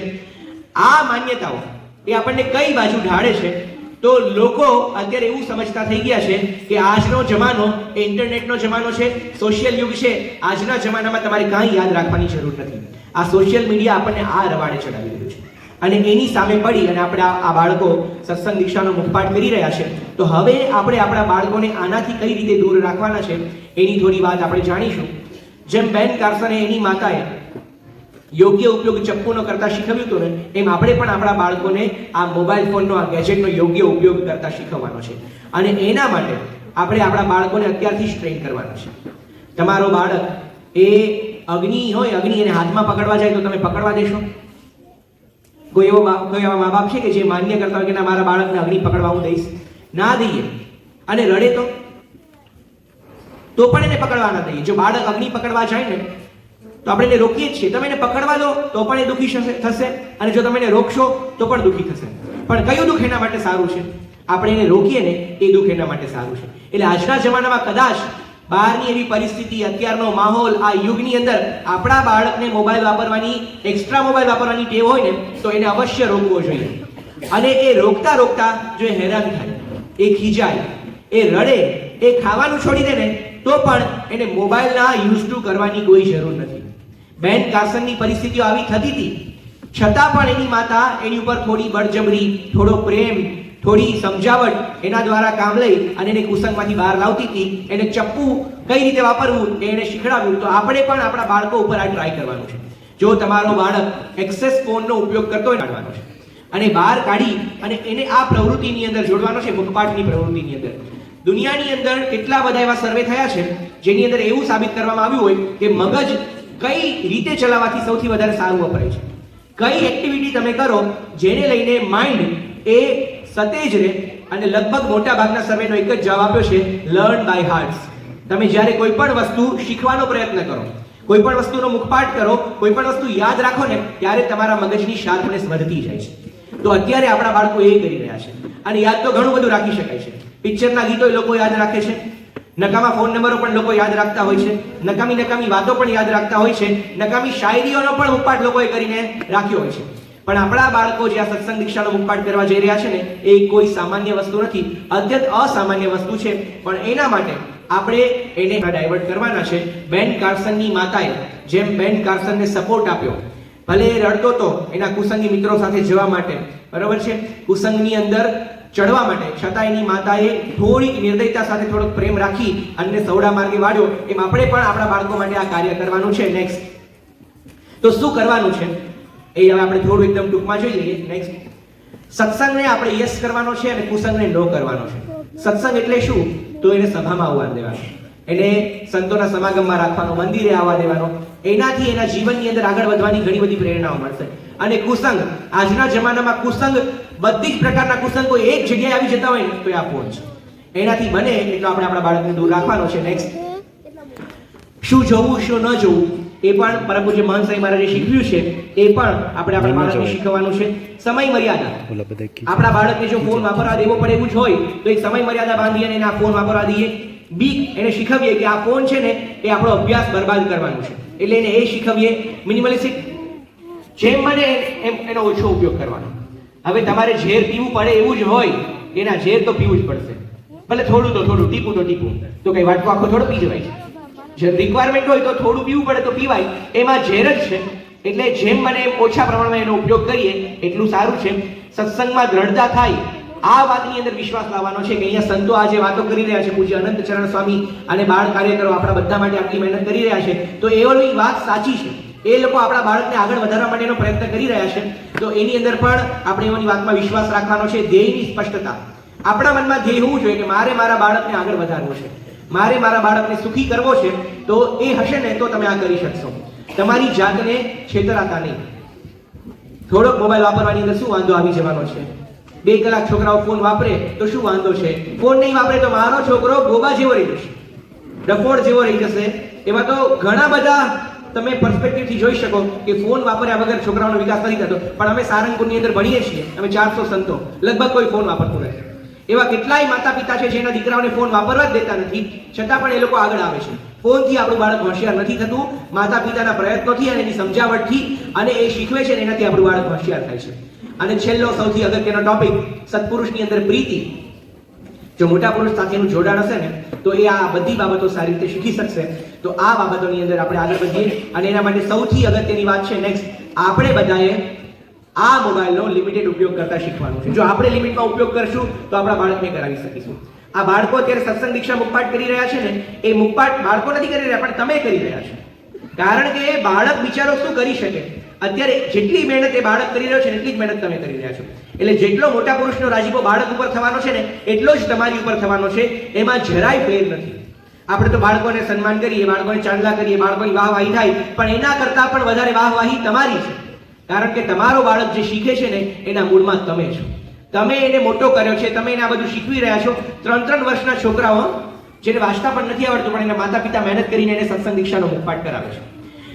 આ માન્યતાઓ એ આપણને કઈ બાજુ ઢાળે છે? તો લોકો અત્યારે એવું સમજતા થઈ ગયા છે કે આજનો જમાનો એ ઇન્ટરનેટનો જમાનો છે, સોશિયલ યુગ છે. આજના જમાનામાં તમારે કાંઈ યાદ રાખવાની જરૂર નથી. આ સોશિયલ મીડિયા આપણને આ રવાડે ચડાવી રહ્યું છે અને એની સામે પડી અને આપણે આ બાળકો સત્સંગ દીક્ષાનો મુખપાઠ કરી રહ્યા છે. તો હવે આપણે આપણા બાળકોને આનાથી કઈ રીતે દૂર રાખવાના છે એની થોડી વાત આપણે જાણીશું. જેમ બેન કાર્સને એની માતાએ યોગ્ય ઉપયોગ ચપ્પુનો કરતા શીખવ્યું હતું ને, એમ આપણે પણ આપણા બાળકોને આ મોબાઈલ ફોનનો, આ ગેજેટનો યોગ્ય ઉપયોગ કરતા શીખવવાનો છે. અને એના માટે આપણે આપણા બાળકોને અત્યારથી જ ટ્રેન કરવાના છે. તમારો બાળક એ અગ્નિ હોય, અગ્નિ એને હાથમાં પકડવા જાય તો તમે પકડવા દેશો? કોઈ એવા મા બાપ છે કે જે માન્ય કરતા હોય કે ના, મારા બાળકને અગ્નિ પકડવા હું દઈશ? ના દઈએ. અને રડે તો પણ એને પકડવા ના દઈએ. જો બાળક અગ્નિ પકડવા જાય ને તો આપણે એને રોકીએ જ છીએ. તમે એને પકડવા દો તો પણ એ દુઃખી થશે અને જો તમે એને રોકશો તો પણ દુઃખી થશે. પણ કયું દુઃખ એના માટે સારું છે? આપણે એને રોકીએ ને એ દુઃખ એના માટે સારું છે. એટલે આજના જમાનામાં કદાચ બહારની એવી પરિસ્થિતિ, અત્યારનો માહોલ, આ યુગની અંદર આપણા બાળકને મોબાઈલ વાપરવાની, એક્સ્ટ્રા મોબાઈલ વાપરવાની ટેવ હોય ને તો એને અવશ્ય રોકવો જોઈએ. અને એ રોકતા રોકતા જો એ હેરાન થાય, એ ખીજાય, એ રડે, એ ખાવાનું છોડી દે ને તો પણ એને મોબાઈલના યુઝ ટુ કરવાની કોઈ જરૂર નથી. બેન કાર્સનની પરિસ્થિતિઓ આવી થતી હતી, છતાં પણ એની માતા એની ઉપર થોડી બળજબરી, થોડો પ્રેમ, થોડી સમજાવટ એના દ્વારા કામ લઈ અને એને કુસંગમાંથી બહાર લાવતી હતી. એને ચપ્પુ કઈ રીતે વાપરવું એ એને શીખડાવ્યું. તો આપણે પણ આપણા બાળકો ઉપર આ ટ્રાય કરવાનું છે. જો તમારો બાળક એક્સેસ ફોનનો ઉપયોગ કરતો હોય કાઢવાનો છે અને બહાર કાઢી અને એને આ પ્રવૃત્તિની અંદર જોડવાનો છે, મુખપાઠની પ્રવૃત્તિની અંદર. દુનિયાની અંદર કેટલા બધા એવા સર્વે થયા છે જેની અંદર એવું સાબિત કરવામાં આવ્યું હોય કે મગજ કઈ રીતે ચલાવવાથી સૌથી વધારે સારું વપરાય છે. કઈ એક્ટિવિટી તમે કરો જેને લઈને માઇન્ડ એ સતેજ રહે. અને લગભગ મોટા ભાગના સર્વેનો એક જ જવાબ આપ્યો છે, લર્ન બાય હાર્ટ્સ. તમે જ્યારે કોઈ પણ વસ્તુ શીખવાનો પ્રયત્ન કરો, કોઈ પણ વસ્તુનો મુખપાઠ કરો, કોઈ પણ વસ્તુ યાદ રાખો ને, ત્યારે તમારા મગજની શાર્પનેસ વધતી જાય છે. તો અત્યારે આપણા બાળકો એ કરી રહ્યા છે. અને યાદ તો ઘણું બધું રાખી શકાય છે. પિક્ચરના ગીતો એ લોકો યાદ રાખે છે, નકામા ફોન નંબરો પણ લોકો યાદ રાખતા હોય છે, નકામી વાતો પણ યાદ રાખતા હોય છે, નકામી શાયરીઓનો પણ મુખપાઠ લોકોએ કરીને રાખ્યો હોય છે. પણ આપણા બાળકો જે આ સત્સંગ દીક્ષાનો મુખપાઠ કરવા જઈ રહ્યા છે ને, એ કોઈ સામાન્ય વસ્તુ નથી, અત્યંત અસામાન્ય વસ્તુ છે. પણ એના માટે આપણે એને ડાયવર્ટ કરવાના છે. બેન કાર્સનની માતાએ જેમ બેન કાર્સનને સપોર્ટ આપ્યો, ભલે એ રડતો હતો એના કુસંગી મિત્રો સાથે જવા માટે, બરોબર છે, કુસંગની અંદર ચડવા માટે, છતાં એની માતાએ થોડીક નિર્દયતા સાથે થોડોક પ્રેમ રાખી અને સૌડા માર્ગે વાળ્યો. એમ આપણે પણ આપણા બાળકો માટે આ કાર્ય કરવાનું છે. નેક્સ્ટ તો શું કરવાનું છે એ હવે આપણે થોડું એકદમ ટૂંકમાં જોઈ લઈએ. નેક્સ્ટ, સત્સંગને આપણે યસ કરવાનો છે અને કુસંગને નો કરવાનો છે. સત્સંગ એટલે શું? તો એને સભામાં આવવા દેવાનો, એને સંતોના સમાગમમાં રાખવાનો, મંદિરે આવવા દેવાનો. એનાથી એના જીવનની અંદર આગળ વધવાની ઘણી બધી પ્રેરણાઓ મળશે. અને કુસંગ, આજના જમાનામાં કુસંગ, બધી જ પ્રકારના કુસંગ કોઈ એક જગ્યાએ આવી જતા હોય ને તો એ આ ફોન છે. એનાથી બને એટલો આપણે આપણા બાળકને દૂર રાખવાનો છે. નેક્સ્ટ, શું જોવું શું ન જોવું એ પણ પરમ પૂજ્ય મહંત સાહેબ મહારાજે શીખવ્યું છે. એ પણ આપણે આપણા બાળકને શીખવવાનું છે. સમય મર્યાદા, આપણા બાળકને જો ફોન વાપરવા દેવો પડે એવું જ હોય તો એક સમય મર્યાદા બાંધીએ અને એના ફોન વાપરવા દઈએ. બીક એને શીખવીએ કે આ ફોન છે ને એ આપણો અભ્યાસ બરબાદ કરવાનું છે, એટલે એને એ શીખવીએ. મિનિમલિસ્ટિક, જેમ બને એમ એનો ઓછો ઉપયોગ કરવાનો. હવે તમારે ઝેર પીવું પડે એવું જ હોય, એના ઝેર તો પીવું જ પડશે, ભલે થોડું તો થોડું, ટીપું તો ટીપું, તો કઈ વાટકો આખો થોડો પી જવાય છે. જે રિક્વાયરમેન્ટ હોય તો થોડું પીવું પડે તો પીવાય, એમાં ઝેર જ છે. એટલે જેમ બને એમ ઓછા પ્રમાણમાં એનો ઉપયોગ કરીએ એટલું સારું છે. સત્સંગમાં દ્રઢતા થાય, આ વાતની અંદર વિશ્વાસ લાવવાનો છે કે અહીંયા સંતો આજે વાતો કરી રહ્યા છે, પૂજ્ય અનંત ચરણ સ્વામી અને બાળ કાર્યકરો આપણા બધા માટે આટલી મહેનત કરી રહ્યા છે, તો એઓની વાત સાચી છે. એ લોકો આપણા બાળકને આગળ વધારવા માટેનો પ્રયત્ન કરી રહ્યા છે. તો એની અંદર પણ આપણે એની વાતમાં વિશ્વાસ રાખવાનો છે. ધ્યેયની સ્પષ્ટતા, આપણા મનમાં ધ્યેય હોવું જોઈએ કે મારે મારા બાળકને આગળ વધારવું છે, મારે મારા બાળકને સુખી કરવો છે. તો એ હશે ને તો તમે આ કરી શકશો. તમારી જાતને છેતરાતા નહીં. થોડોક મોબાઈલ વાપરવાની અંદર શું વાંધો આવી જવાનો છે? 2 કલાક છોકરાઓ ફોન વાપરે તો શું વાંધો છે? ફોન નહીં વાપરે તો મારો છોકરો ગોબા જેવો રહી જશે, ડફોડ જેવો રહી જશે. એમાં તો ઘણા બધા તમે પર્સપેક્ટિવથી જોઈ શકો કે ફોન વાપર્યા વગર છોકરાઓનો વિકાસ નથી થતો. પણ અમે સારંગપુરની અંદર ભણીએ છીએ, અમે 400 સંતો, લગભગ કોઈ ફોન વાપરતું નથી. એવા કેટલાય માતા પિતા છે જેના દીકરાઓને ફોન વાપરવા જ દેતા નથી, છતાં પણ એ લોકો આગળ આવે છે. ફોનથી આપણું બાળક હોશિયાર નથી થતું, માતા પિતાના પ્રયત્નોથી અને એની સમજાવટથી, અને એ શીખવે છે ને એનાથી આપણું બાળક હોશિયાર થાય છે. અને છેલ્લો સૌથી અગત્યનો ટોપિક, સત્પુરુષની અંદર પ્રીતિ. જો મોટા પુરુષ સાથેનું જોડાણ હશે ને તો એ આ બધી બાબતો સારી રીતે શીખી શકશે. તો આ બાબતોની અંદર આપણે આગળ વધીએ. અને એના માટે સૌથી અગત્યની વાત છે નેક્સ્ટ, આપણે બધાએ આ મોબાઈલનો લિમિટેડ ઉપયોગ કરતા શીખવાનું છે. જો આપણે લિમિટમાં ઉપયોગ કરશું તો આપણા બાળકને કરાવી શકીશું. આ બાળકો અત્યારે સત્સંગ દીક્ષા મુખપાઠ કરી રહ્યા છે ને, એ મુખપાઠ બાળકો નથી કરી રહ્યા પણ તમે કરી રહ્યા છો. કારણ કે એ બાળક બિચારો શું કરી શકે? અત્યારે જેટલી મહેનત એ બાળક કરી રહ્યો છે એટલી જ મહેનત તમે કરી રહ્યા છો. એટલે જેટલો મોટા પુરુષનો રાજીપો બાળક ઉપર થવાનો છે ને એટલો જ તમારી ઉપર થવાનો છે. એમાં જરાય ફેર નથી. આપણે તો બાળકોને સન્માન કરીએ, બાળકોને ચાંદલા કરીએ, બાળકોની વાહવાહી થાય, પણ એના કરતાં પણ વધારે વાહવાહી તમારી છે. કારણ કે તમારો બાળક જે શીખે છે ને એના મૂળમાં તમે છો. તમે એને મોટો કર્યો છે, તમે એને આ બધું શીખવી રહ્યા છો. 3-3 વર્ષના છોકરાઓ જેને વાંચતા પણ નથી આવડતું પણ એના માતા પિતા મહેનત કરીને એને સત્સંગ દીક્ષાનો મુખપાઠ કરાવે છે.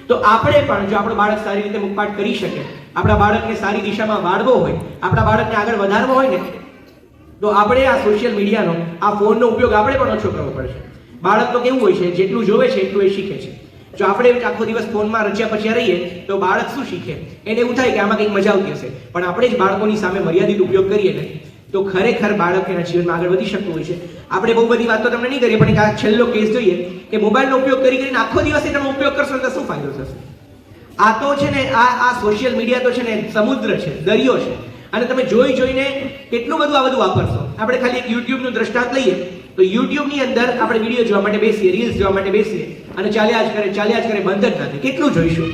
તો આપણે પણ જો આપણું બાળક સારી રીતે મુખપાઠ કરી શકે, આપણા બાળકને સારી દિશામાં વાળવો હોય, આપણા બાળકને આગળ વધારવો હોય ને, તો આપણે આ સોશિયલ મીડિયાનો, આ ફોનનો ઉપયોગ આપણે પણ ઓછો કરવો પડશે. બાળક તો કેવું હોય છે, જેટલું જોવે છે એટલું એ શીખે છે. જો આપણે આખો દિવસ ફોનમાં રચ્યા પચ્યા રહીએ તો બાળક શું શીખે? એને એવું થાય કે આમાં કંઈક મજા આવતી હશે. પણ આપણે જ બાળકોની સામે મર્યાદિત ઉપયોગ કરીએ ને તો ખરેખર બાળક એના જીવનમાં આગળ વધી શકતું હોય છે. આપણે બહુ બધી વાતો તમને નહીં કરીએ, પણ એક છેલ્લો કેસ જોઈએ કે મોબાઈલનો ઉપયોગ કરીને આખો દિવસ તમે ઉપયોગ કરશો તો શું ફાયદો થશે? આ તો છે ને, આ સોશિયલ મીડિયા તો છે ને સમુદ્ર છે, દરિયો છે, અને તમે જોઈને કેટલું બધું આ બધું વાપરશો. આપણે ખાલી એક યુટ્યુબનું દ્રષ્ટાંત લઈએ તો યુટ્યુબની અંદર આપણે વિડીયો જોવા માટે બેસીએ, રીલ્સ જોવા માટે બેસીએ અને ચાલ્યા જ કરે, બંધ જ નથી. કેટલું જોઈશું?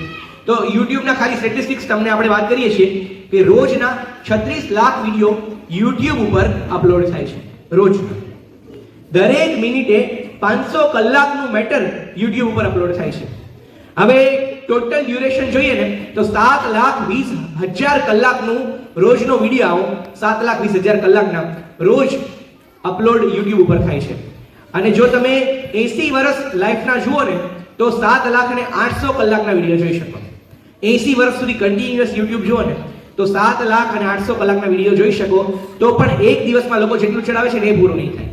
તો યુટ્યુબના ખાલી સ્ટેટિસ્ટિક્સ તમને આપણે વાત કરીએ છીએ કે રોજના 36 લાખ વિડીયો યુટ્યુબ ઉપર અપલોડ થાય છે. રોજના દરેક મિનિટે 500 કલાકનું મેટર યુટ્યુબ ઉપર અપલોડ થાય છે. હવે ટોટલ ડ્યુરેશન જોઈએ ને તો 7,20,000 કલાકનું રોજનો વિડીયો 7,20,000 કલાકના રોજ અપલોડ યુટ્યુબ ઉપર થાય છે. અને જો તમે 80 વર્ષ લાઈફના જુઓ ને તો 7,08,000 કલાકના વિડીયો જોઈ શકો. 80 વર્ષ સુધી કન્ટિન્યુઅસ યુટ્યુબ જુઓ ને તો 7,08,000 કલાકના વિડીયો જોઈ શકો, તો પણ એક દિવસમાં લોકો જેટલું ચડાવે છે ને એ પૂરું નહીં થાય.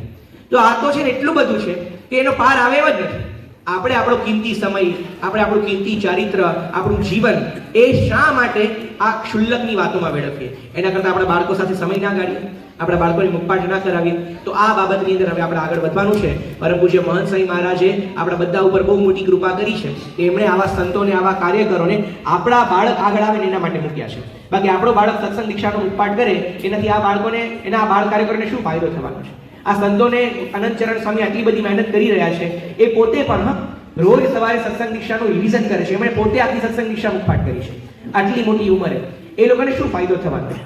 તો આ તો છે ને એટલું બધું છે કે એનો પાર આવે એમ જ નથી. આપણે આપણો કિંમતી સમય, આપણે આપણું કિંમતી ચારિત્ર, આપણું જીવન એ શા માટે આ ક્ષુલ્લકની વાતોમાં વેડફીએ? એના કરતાં આપણા બાળકો સાથે સમય ના કાઢીએ, આપણા બાળકોને મુખપાઠ ના કરાવીએ. તો આ બાબતની અંદર હવે આપણે આગળ વધવાનું છે. પરમ પૂજ્ય મહંત સ્વામી મહારાજે આપણા બધા ઉપર બહુ મોટી કૃપા કરી છે કે એમણે આવા સંતોને, આવા કાર્યકરોને આપણા બાળક આગળ આવે ને એના માટે મૂક્યા છે. બાકી આપણો બાળક સત્સંગ દીક્ષાનો મુખપાઠ કરે એનાથી આ બાળકોને, એના આ બાળ કાર્યકરોને શું ફાયદો થવાનો છે? આ સંતોને અનંતચરણ સ્વામી આટલી બધી મહેનત કરી રહ્યા છે. એ પોતે પણ રોજ સવારે સત્સંગ દીક્ષાનું રિવિઝન કરે છે. એમણે પોતે આખી સત્સંગ દીક્ષા મુખપાઠ કરી છે આટલી મોટી ઉંમરે. એ લોકોને શું ફાયદો થવાનો છે?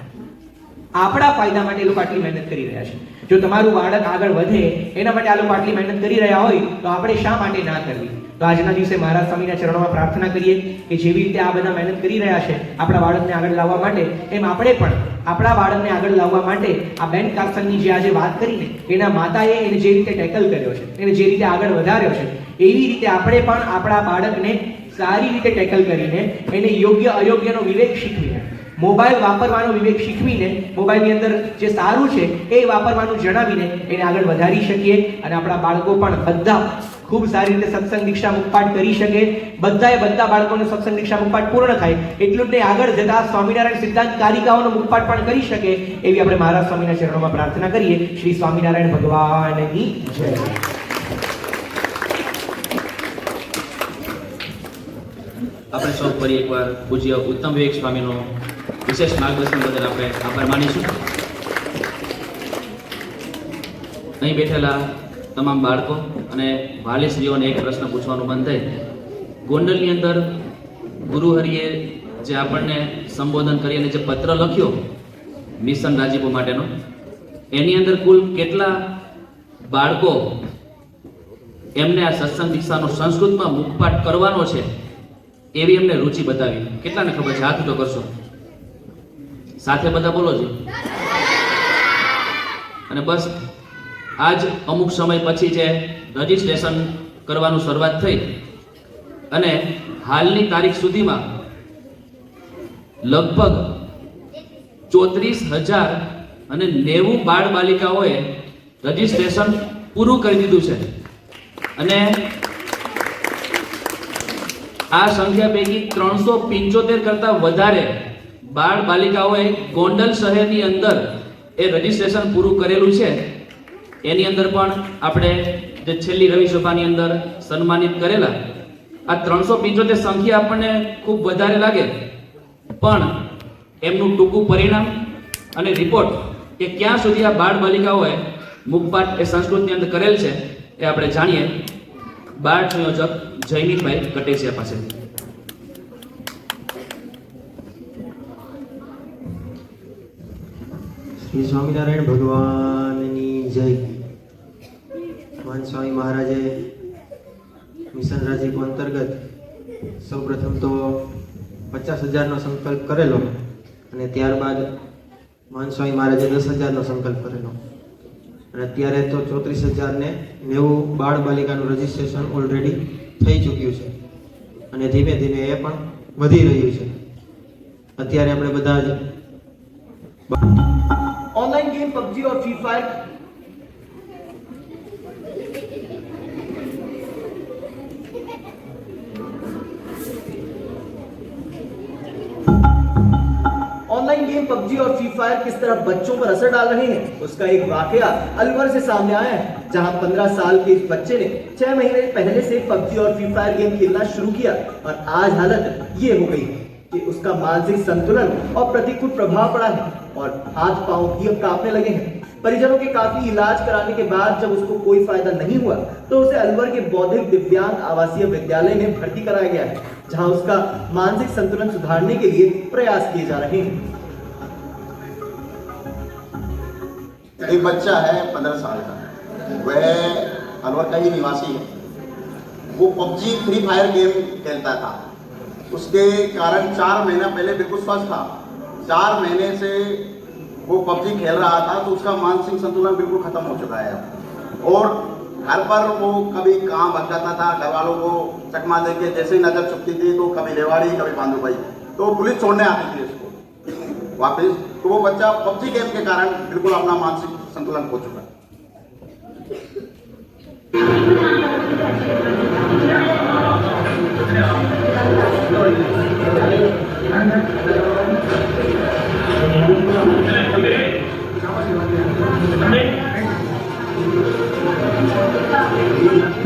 આપણા ફાયદા માટે એ લોકો આટલી મહેનત કરી રહ્યા છે. જો તમારું બાળક આગળ વધે એના માટે આ લોકો આટલી મહેનત કરી રહ્યા હોય તો આપણે શા માટે ના કરવી? તો આજના દિવસે મહારાજ સ્વામીના ચરણોમાં પ્રાર્થના કરીએ કે જેવી રીતે આ બધા મહેનત કરી રહ્યા છે આપણા બાળકને આગળ લાવવા માટે, એમ આપણે પણ આપણા બાળકને આગળ લાવવા માટે આ બેન કાર્સનની જે આજે વાત કરીને એના માતાએ એને જે રીતે ટેકલ કર્યો છે, એને જે રીતે આગળ વધાર્યો છે, એવી રીતે આપણે પણ આપણા બાળકને સારી રીતે ટેકલ કરીને એને યોગ્ય અયોગ્યનો વિવેક શીખવીને, મોબાઈલ વાપરવાનો વિવેક શીખવીને, મોબાઈલની અંદર જે સારું છે એ વાપરવાનું જણાવીને એને આગળ વધારી શકીએ. અને આપણા બાળકો પણ બધા ખૂબ સારી રીતે સત્સંગ દીક્ષા મુખપાઠ કરી શકે. બધાએ બધા બાળકોને સત્સંગ દીક્ષા મુખપાઠ પૂર્ણ થાય એટલું જ નહીં, આગળ જતા સ્વામિનારાયણ સિદ્ધાંત કારિકાઓનો મુખપાઠ પણ કરી શકે એવી આપણે મહારાજ સ્વામીના ચરણોમાં પ્રાર્થના કરીએ. શ્રી સ્વામિનારાયણ ભગવાનની જય. આપણે સૌ ફરી એકવાર પૂજ્ય ઉત્તમ વિવેક સ્વામીનો વિશેષ માર્ગદર્શન બદલ આપણે આભાર માનીશું. અહીં બેઠેલા તમામ બાળકો અને વાલી સ્ત્રીઓને એક પ્રશ્ન પૂછવાનું મન થાય. ગોંડલની અંદર ગુરુહરિએ જે આપણને સંબોધન કરી અને જે પત્ર લખ્યો મિશન રાજીપો માટેનો, એની અંદર કુલ કેટલા બાળકો એમને આ સત્સંગ દીક્ષાનો સંસ્કૃતમાં મુખપાઠ કરવાનો છે એવી એમને રુચિ બતાવી? કેટલાને ખબર છે? હાથ ઊંચો કરશો. સાથે બધા બોલો છે. અને બસ આજ અમુક સમય પછી જે રજીસ્ટ્રેશન કરવાનું શરૂઆત થઈ અને હાલની તારીખ સુધીમાં લગભગ 34,090 બાળ બાલિકાઓએ રજીસ્ટ્રેશન પૂરું કરી દીધું છે. અને આ સંખ્યા પૈકી 375 કરતા વધારે બાળ બાલિકાઓએ ગોંડલ શહેરની અંદર એ રજીસ્ટ્રેશન પૂરું કરેલું છે. એની અંદર પણ આપણે જે છેલ્લી રવિ સભાની અંદર સન્માનિત કરેલા આ 375 સંખ્યા આપણને ખૂબ વધારે લાગે, પણ એમનું ટૂંકું પરિણામ અને રિપોર્ટ કે ક્યાં સુધી આ બાળ બાલિકાઓએ મુખપાઠ એ સંસ્કૃતની અંદર કરેલ છે એ આપણે જાણીએ બાળ સંયોજક જયમીનભાઈ કટેસિયા પાસેથી. શ્રી સ્વામિનારાયણ ભગવાનની જય. મહંત સ્વામી મહારાજે મિશન રાજીપ અંતર્ગત સૌપ્રથમ તો 50,000નો સંકલ્પ કરેલો અને ત્યારબાદ મહંત સ્વામી મહારાજે 10,000નો સંકલ્પ કરેલો અને અત્યારે તો 34,090 બાળ બાલિકાનું રજીસ્ટ્રેશન ઓલરેડી થઈ ચૂક્યું છે અને ધીમે ધીમે એ પણ વધી રહ્યું છે. અત્યારે આપણે બધા જ ऑनलाइन गेम पबजी और free fire online game PUBG और फ्री फायर किस तरह बच्चों पर असर डाल रहे हैं उसका एक वाकया अलवर से सामने आया है, जहां 15 साल के इस बच्चे ने 6 महीने पहले से पबजी और फ्री फायर गेम खेलना शुरू किया और आज हालत ये हो गई कि उसका मानसिक संतुलन और प्रतिकूल प्रभाव पड़ा है और हाथ पांव भी अब कांपने लगे हैं. परिजनों के काफी इलाज कराने के बाद जब उसको कोई फायदा नहीं हुआ तो उसे अलवर के बौद्धिक दिव्यांग आवासीय विद्यालय में भर्ती कराया गया है, जहां उसका मानसिक संतुलन सुधारने के लिए प्रयास किए जा रहे हैं. एक बच्चा है 15 साल का, वह अलवर का ही निवासी है. वो पबजी फ्री फायर गेम खेलता था. उसके कारण 4 महीना पहले बिल्कुल स्वस्थ था, 4 महीने से वो पबजी खेल रहा था, तो उसका मानसिक संतुलन बिल्कुल खत्म हो चुका है। और घर पर वो कभी काम बन जाता था, घर वालों को चकमा दे के जैसे ही नजर चुपती थी तो कभी रेवाड़ी कभी बांधू भाई, तो पुलिस छोड़ने आती थी इसको वापस। तो वो बच्चा पबजी गेम के कारण बिल्कुल अपना मानसिक संतुलन खो चुका है।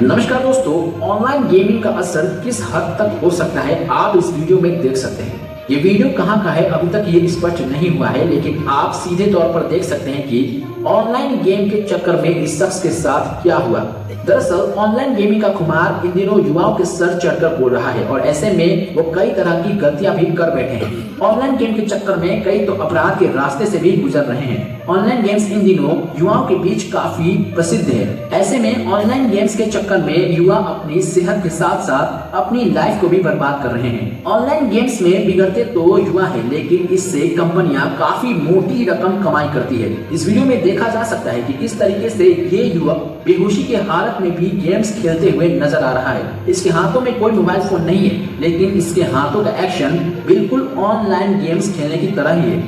नमस्कार दोस्तों, ऑनलाइन गेमिंग का असर किस हद तक हो सकता है आप इस वीडियो में देख सकते हैं। ये वीडियो कहां का है अभी तक ये स्पष्ट नहीं हुआ है, लेकिन आप सीधे तौर पर देख सकते हैं कि ऑनलाइन गेम के चक्कर में इस शख्स के साथ क्या हुआ। दरअसल ऑनलाइन गेमिंग का खुमार इन दिनों युवाओं के सर चढ़कर बोल रहा है और ऐसे में वो कई तरह की गलतियां भी कर बैठे हैं। ऑनलाइन गेम के चक्कर में कई तो अपराध के रास्ते से भी गुजर रहे हैं। ऑनलाइन गेम्स इन दिनों युवाओं के बीच काफी प्रसिद्ध है। ऐसे में ऑनलाइन गेम्स के चक्कर में युवा अपनी सेहत के साथ साथ अपनी लाइफ को भी बर्बाद कर रहे हैं। ऑनलाइन गेम्स में बिगड़ते तो युवा है, लेकिन इससे कंपनियां काफी मोटी रकम कमाई करती है। इस वीडियो में देखा जा सकता है कि किस तरीके से ये युवक बेहोशी के हालत में भी गेम्स खेलते हुए नजर आ रहा है। इसके हाथों में कोई मोबाइल फोन नहीं है, लेकिन इसके हाथों का एक्शन बिल्कुल ऑनलाइन गेम्स खेलने की तरह ही है।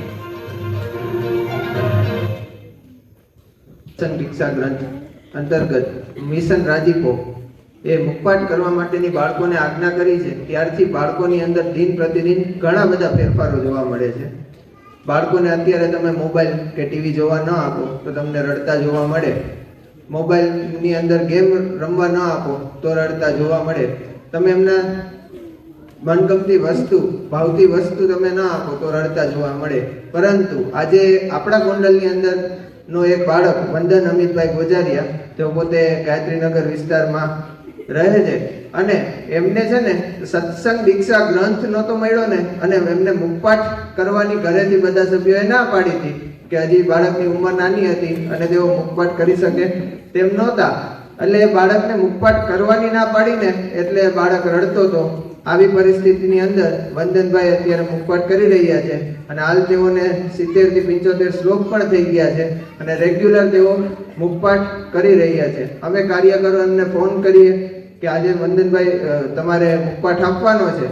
દીક્ષા ગ્રંથ અંતર્ગત મિશન રાજીપો એ મુખપાઠ કરવા માટેની બાળકોને આજ્ઞા કરી છે, ત્યારથી બાળકોની અંદર દિન પ્રતિદિન ઘણા બધા ફેરફારો જોવા મળે છે। બાળકોને અત્યારે તમે મોબાઈલ કે ટીવી જોવા ન આપો તો તમને રડતા જોવા મળે, મોબાઈલની અંદર ગેમ રમવા ન આપો તો રડતા જોવા મળે, તમે એમના મનગમતી વસ્તુ ભાવતી વસ્તુ તમે ન આપો તો રડતા જોવા મળે। પરંતુ આજે આપણા ગોંડલની અંદર નો એક બાળક વંદન અમિતભાઈ ગોજારિયા, તેઓ પોતે ગાયત્રીનગર વિસ્તારમાં રહે છે અને એમને છે ને સત્સંગ દીક્ષા ગ્રંથ નહોતો મળ્યો ને, અને એમને મુખપાઠ કરવાની ઘરેથી બધા સભ્યોએ ના પાડી હતી કે હજી બાળકની ઉંમર નાની હતી અને તેઓ મુખપાઠ કરી શકે તેમ નહોતા, એટલે એ બાળકને મુખપાઠ કરવાની ના પાડીને એટલે બાળક રડતો હતો। આવી પરિસ્થિતિની અંદર વંદનભાઈ અત્યારે મુખપાઠ કરી રહ્યા છે અને હાલ તેઓને 70 થી 75 શ્લોક પણ થઈ ગયા છે અને રેગ્યુલર તેઓ મુખપાઠ કરી રહ્યા છે। અમે કાર્યકરોને ફોન કરીએ કે આજે વંદનભાઈ તમારે મુખપાઠ આપવાનો છે,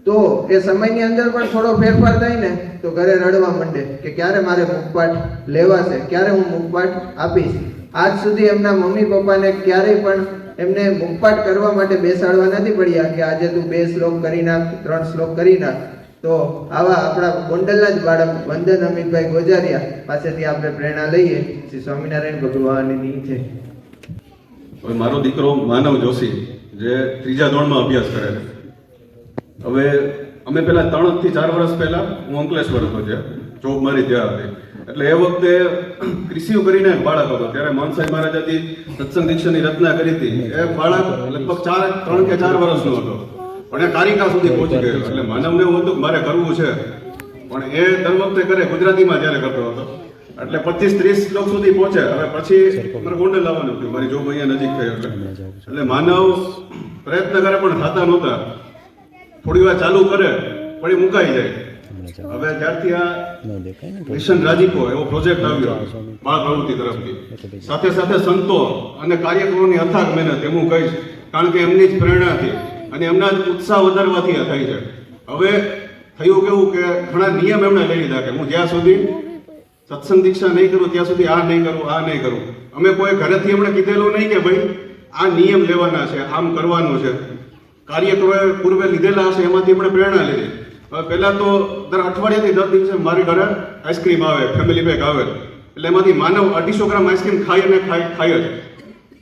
તો એ સમયની અંદર પણ થોડો ફેરફાર થાય ને તો ઘરે રડવા માંડે કે ક્યારે મારે મુખપાઠ લેવાશે, ક્યારે હું મુખપાઠ આપીશ। આજ સુધી એમના મમ્મી પપ્પાને ક્યારેય પણ એમને મુખપાઠ કરવા માટે બેસાડવા નથી પડ્યા કે આજે તું 2 શ્લોક કરી નાખ, 3 શ્લોક કરી નાખ। તો આવા આપણા ગોંડલના જ બાળક વંદન અમિતભાઈ ગોજારિયા પાસેથી આપણે પ્રેરણા લઈએ। શ્રી સ્વામિનારાયણ ભગવાનની જય। હવે મારો દીકરો માનવ જોશી જે 3જા ધોરણમાં અભ્યાસ કરે છે, હવે અમે પહેલા 3 થી 4 વર્ષ પહેલા હું અંકલેશ્વર હતો, જે જોબ મારી ત્યાં હતી, એટલે એ વખતે ક્રિસ્યુ કરીને બાળક હતો, ત્યારે માનસાઈ મહારાજાથી સત્સંગ દીક્ષાની રચના કરી હતી। એ બાળક લગભગ 3 કે 4 વર્ષનો હતો, પણ એ કારિકા સુધી પહોંચી ગયો। એટલે માનવને એવું હતું કે મારે કરવું છે, પણ એ દર વખતે કરે ગુજરાતીમાં જ્યારે કરતો હતો, એટલે 25-30 શ્લોક સુધી પહોંચે। હવે પછી મારે ગોંડલ આવવાનું હતું, મારી જોબ અહીંયા નજીક થઈ, એટલે માનવ પ્રયત્ન કરે પણ થતા નહોતા, થોડી વાર ચાલુ કરે પણ એ મુકાઈ જાય। હવે ત્યારથી આ મિશન રાજીપો એવો પ્રોજેક્ટ આવ્યો બાળ પ્રવૃત્તિ તરફથી, સાથે સાથે સંતો અને કાર્યકરોની અથાગ મહેનત એમ હું કહીશ, કારણ કે એમની જ પ્રેરણાથી અને એમના જ ઉત્સાહ વધારવાથી આ થાય છે। હવે થયું કેવું કે ઘણા નિયમ એમણે લઈ લીધા કે હું જ્યાં સુધી સત્સંગ દીક્ષા નહીં કરું ત્યાં સુધી આ નહીં કરું, આ નહીં કરું। અમે કોઈ ઘરેથી એમણે કીધેલું નહીં કે ભાઈ આ નિયમ લેવાના છે, આમ કરવાનું છે। કાર્યકરોએ પૂર્વે લીધેલા હશે એમાંથી એમણે પ્રેરણા લીધી। હવે પહેલાં તો દર અઠવાડિયાથી 10 દિવસે મારી ઘરે આઈસ્ક્રીમ આવે, ફેમિલી પેક આવે, એટલે એમાંથી માનવ 250 ગ્રામ આઈસ્ક્રીમ ખાય અને ખાય જ,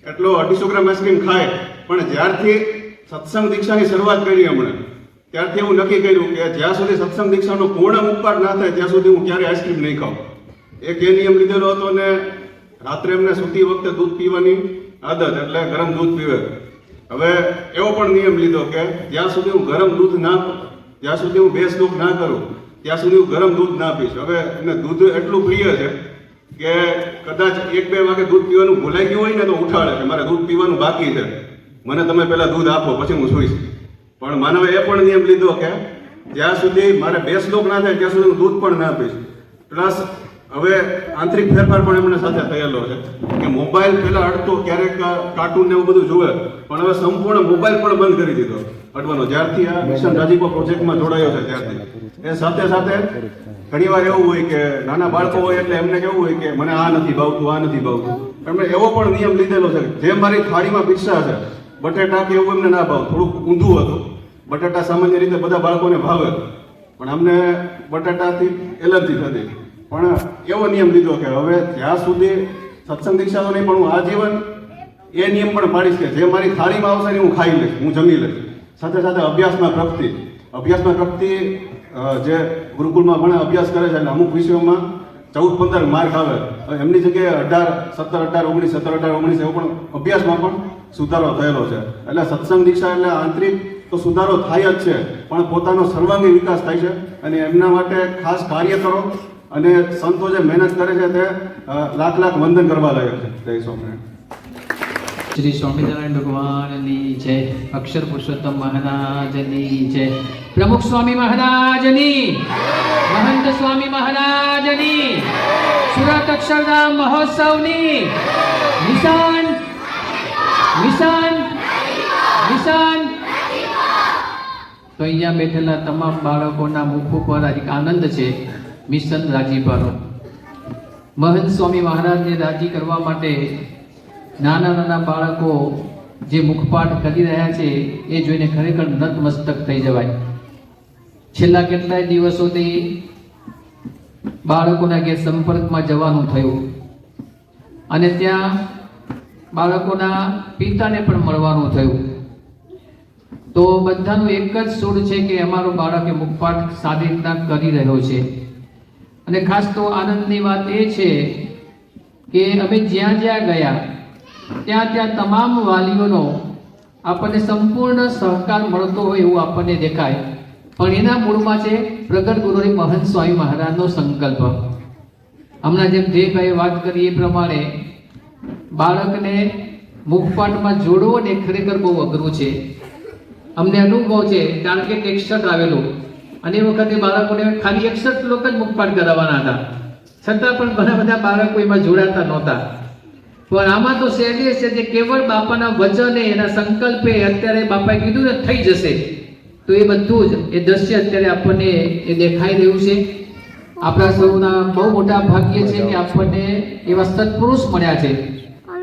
એટલો 250 ગ્રામ આઈસ્ક્રીમ ખાય। પણ જ્યારથી સત્સંગ દીક્ષાની શરૂઆત કરી એમણે, ત્યારથી એવું નક્કી કર્યું કે જ્યાં સુધી સત્સંગ દીક્ષાનો પૂર્ણ મુખપાઠ ના થાય ત્યાં સુધી હું ક્યારેય આઈસ્ક્રીમ નહીં ખાઉં। એક એ નિયમ લીધેલો હતો, ને રાત્રે એમને સૂતી વખતે દૂધ પીવાની આદત, એટલે ગરમ દૂધ પીવે। હવે એવો પણ નિયમ લીધો કે જ્યાં સુધી હું ગરમ દૂધ ના, જ્યાં સુધી હું 2 શ્લોક ના કરું ત્યાં સુધી હું ગરમ દૂધ ના પીશ। હવે એમને દૂધ એટલું પ્રિય છે કે કદાચ 1-2 વાગે દૂધ પીવાનું ભૂલાઈ ગયું હોય ને તો ઉઠાડે કે મારે દૂધ પીવાનું બાકી છે, મને તમે પહેલા દૂધ આપો પછી હું સૂઈશ। પણ માનવે એ પણ નિયમ લીધો કે ત્યાં સુધી મારે 2 શ્લોક ના થાય ત્યાં સુધી હું દૂધ પણ ના પીશ. પ્લસ હવે આંતરિક ફેરફાર પણ એમને સાથે થયેલો છે કે મોબાઈલ પહેલા અડતો ક્યારેક કાર્ટૂન ને એવું બધું જોવે, પણ હવે સંપૂર્ણ મોબાઈલ પણ બંધ કરી દીધો અડવાનો જ્યારથી આ મિશન રાજીપો પ્રોજેક્ટમાં જોડાયો છે ત્યારથી. એ સાથે સાથે ઘણી વાર એવું હોય કે નાના બાળકો હોય એટલે એમને કેવું હોય કે મને આ નથી ભાવતું, આ નથી ભાવતું. એમણે એવો પણ નિયમ લીધેલો છે જે મારી થાળીમાં પિસ્સા છે, બટેટા કે એવું એમને ના ભાવ, થોડુંક ઊંધું હતું. બટેટા સામાન્ય રીતે બધા બાળકોને ભાવે, પણ અમને બટાટાથી એલર્જી થતી. પણ એવો નિયમ લીધો કે હવે જ્યાં સુધી સત્સંગ દીક્ષા તો નહીં, પણ હું આજીવન એ નિયમ પણ પાડીશ કે જે મારી થાળીમાં આવશે ને હું ખાઈ લઈશ, હું જમી લઈશ. સાથે સાથે અભ્યાસમાં પ્રગતિ જે ગુરુકુળમાં ભણે અભ્યાસ કરે છે એટલે અમુક વિષયોમાં 14-15 માર્ક આવે, એમની જગ્યાએ 17-18-19 એવો પણ અભ્યાસમાં પણ સુધારો થયેલો છે. એટલે સત્સંગ દીક્ષા એટલે આંતરિક તો સુધારો થાય જ છે, પણ પોતાનો સર્વાંગી વિકાસ થાય છે. અને એમના માટે ખાસ કાર્ય કરો, અને સંતો જે મહેનત કરે છે તે લાખ વંદન કરવા લાયક છે. જય સ્વામિનારાયણ. શ્રી સ્વામિનારાયણ ભગવાનની જય. અક્ષર પુરુષોત્તમ મહારાજની જય. પ્રમુખ સ્વામી મહારાજની, મહંત સ્વામી મહારાજની, સુરત અક્ષરધામ મહોત્સવની નિશાન નિશાન નિશાન. તો અહીંયા બેઠેલા તમામ બાળકોના મુખ ઉપર એક આનંદ છે મિશન રાજીપાનો. મહંત સ્વામી મહારાજને રાજી કરવા માટે નાના બાળકો જે મુખપાઠ કરી રહ્યા છે એ જોઈને ખરેખર નતમસ્તક થઈ જવાય. છેલ્લા કેટલાય દિવસોથી બાળકોના ઘેર સંપર્કમાં જવાનું થયું, અને ત્યાં બાળકોના પિતાને પણ મળવાનું થયું. તો બધાનું એક જ સૂર છે કે અમારો બાળક મુખપાઠ સારી રીતના કરી રહ્યો છે. અને ખાસ તો આનંદની વાત એ છે કે અમે જ્યાં ગયા ત્યાં તમામ વાલીઓનો આપણને સંપૂર્ણ સહકાર મળતો હોય એવું આપણને દેખાય, પણ એના મૂળમાં છે પ્રગટ ગુરુરી મહંત સ્વામી મહારાજનો સંકલ્પ. હમણાં જેમ દેવભાઈએ વાત કરી એ પ્રમાણે બાળકને મુખપાઠમાં જોડવો ને ખરેખર બહુ અઘરું છે. અમને અનુભવ છે, કારણ કે 61 આવેલું, અને એ વખતે બાળકોને ખાલી 61 શ્લોક જ મુખપાઠ કરાવવાના હતા, છતાં પણ ઘણા બધા બાળકો એમાં જોડાતા નહોતા. પણ આમાં તો સહેલી છે જે કેવળ બાપાના વચને, એના સંકલ્પે અત્યારે બાપાએ કીધું ને થઈ જશે, તો એ બધું જ એ દ્રશ્ય અત્યારે આપણને એ દેખાઈ રહ્યું છે. આપણા સૌના બહુ મોટા ભાગ્ય છે કે આપણને એવા સત્પુરુષ મળ્યા છે,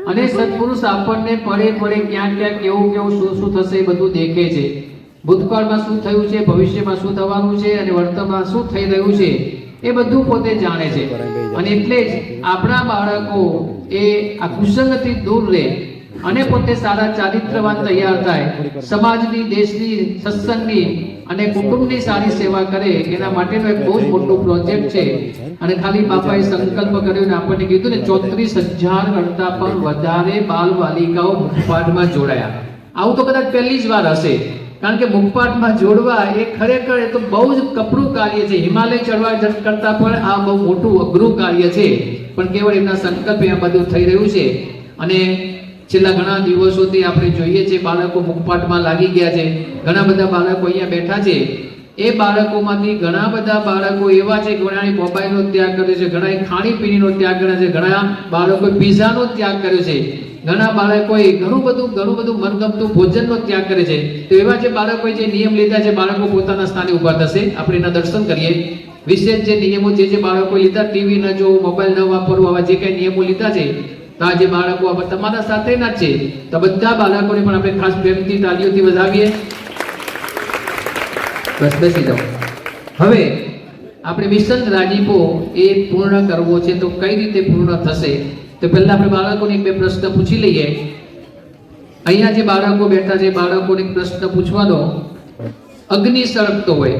અને સત્પુરુષ આપણને પડે ક્યાંક કેવું શું થશે એ બધું દેખે છે. ભૂતકાળમાં શું થયું છે, ભવિષ્યમાં શું થવાનું છે, અને વર્તમાનમાં શું થઈ રહ્યું છે એ બધું પોતે જાણે છે. અને એટલે જ આપણા બાળકો એ આ કુસંગથી દૂર રહે અને પોતે સારા ચારિત્રવાન તૈયાર થાય, સમાજની, દેશની, સત્સંગની અને કુટુંબની સારી સેવા કરે, એના માટેનો એક બહુ જ મોટો પ્રોજેક્ટ છે. અને ખાલી બાપાએ સંકલ્પ કર્યો ને આપણને કીધું ને 34,000 કરતા પણ વધારે બાલ બાલિકાઓ મુખપાઠમાં જોડાયા. આવું તો કદાચ પહેલી જ વાર હશે, કારણ કે મુખપાઠમાં જોડવા એ ખરેખર એ તો બહુ જ કપરું કાર્ય છે. હિમાલય ચડવા કરતા પણ આ બહુ મોટું અઘરું કાર્ય છે, પણ કેવળ એમના સંકલ્પે આ બધું થઈ રહ્યું છે. અને છેલ્લા ઘણા દિવસોથી આપણે જોઈએ છીએ બાળકો મુખપાઠમાં લાગી ગયા છે. ઘણા બધા બાળકો અહીંયા બેઠા છે, એ બાળકોમાંથી ઘણા બધા બાળકો એવા છે, ઘણા મોબાઈલનો ત્યાગ કર્યો છે, ઘણા ખાણીપીણીનો ત્યાગ કર્યો છે, ઘણા બાળકોએ પીઝાનો ત્યાગ કર્યો છે, ઘણા બાળકોએ ઘણું બધું મનગમતું ભોજનનો ત્યાગ કરે છે. તો એવા જે બાળકોએ જે નિયમ લીધા છે, બાળકો પોતાના સ્થાને ઊભા થશે. આપણે એના દર્શન કરીએ. વિશેષ જે નિયમો જે બાળકો લીધા, ટીવી ન જોવું, મોબાઈલ ન વાપરવું, આવા જે કઈ નિયમો લીધા છે, તો આ જે બાળકો તમારા સાથેના જ છે, તો બધા બાળકોને પણ આપણે ખાસ પ્રેમથી તાળીઓથી વધાવીએ. બસ બેસી જાઓ. હવે આપણે મિશન રાજીપો એ પૂર્ણ કરવો છે, તો કઈ રીતે પૂર્ણ થશે? તો પહેલા આપણે બાળકોને એક બે પ્રશ્ન પૂછી લઈએ. અહીંયા જે બાળકો બેઠા છે, બાળકોને એક પ્રશ્ન પૂછવાનો. અગ્નિ સળગતો હોય,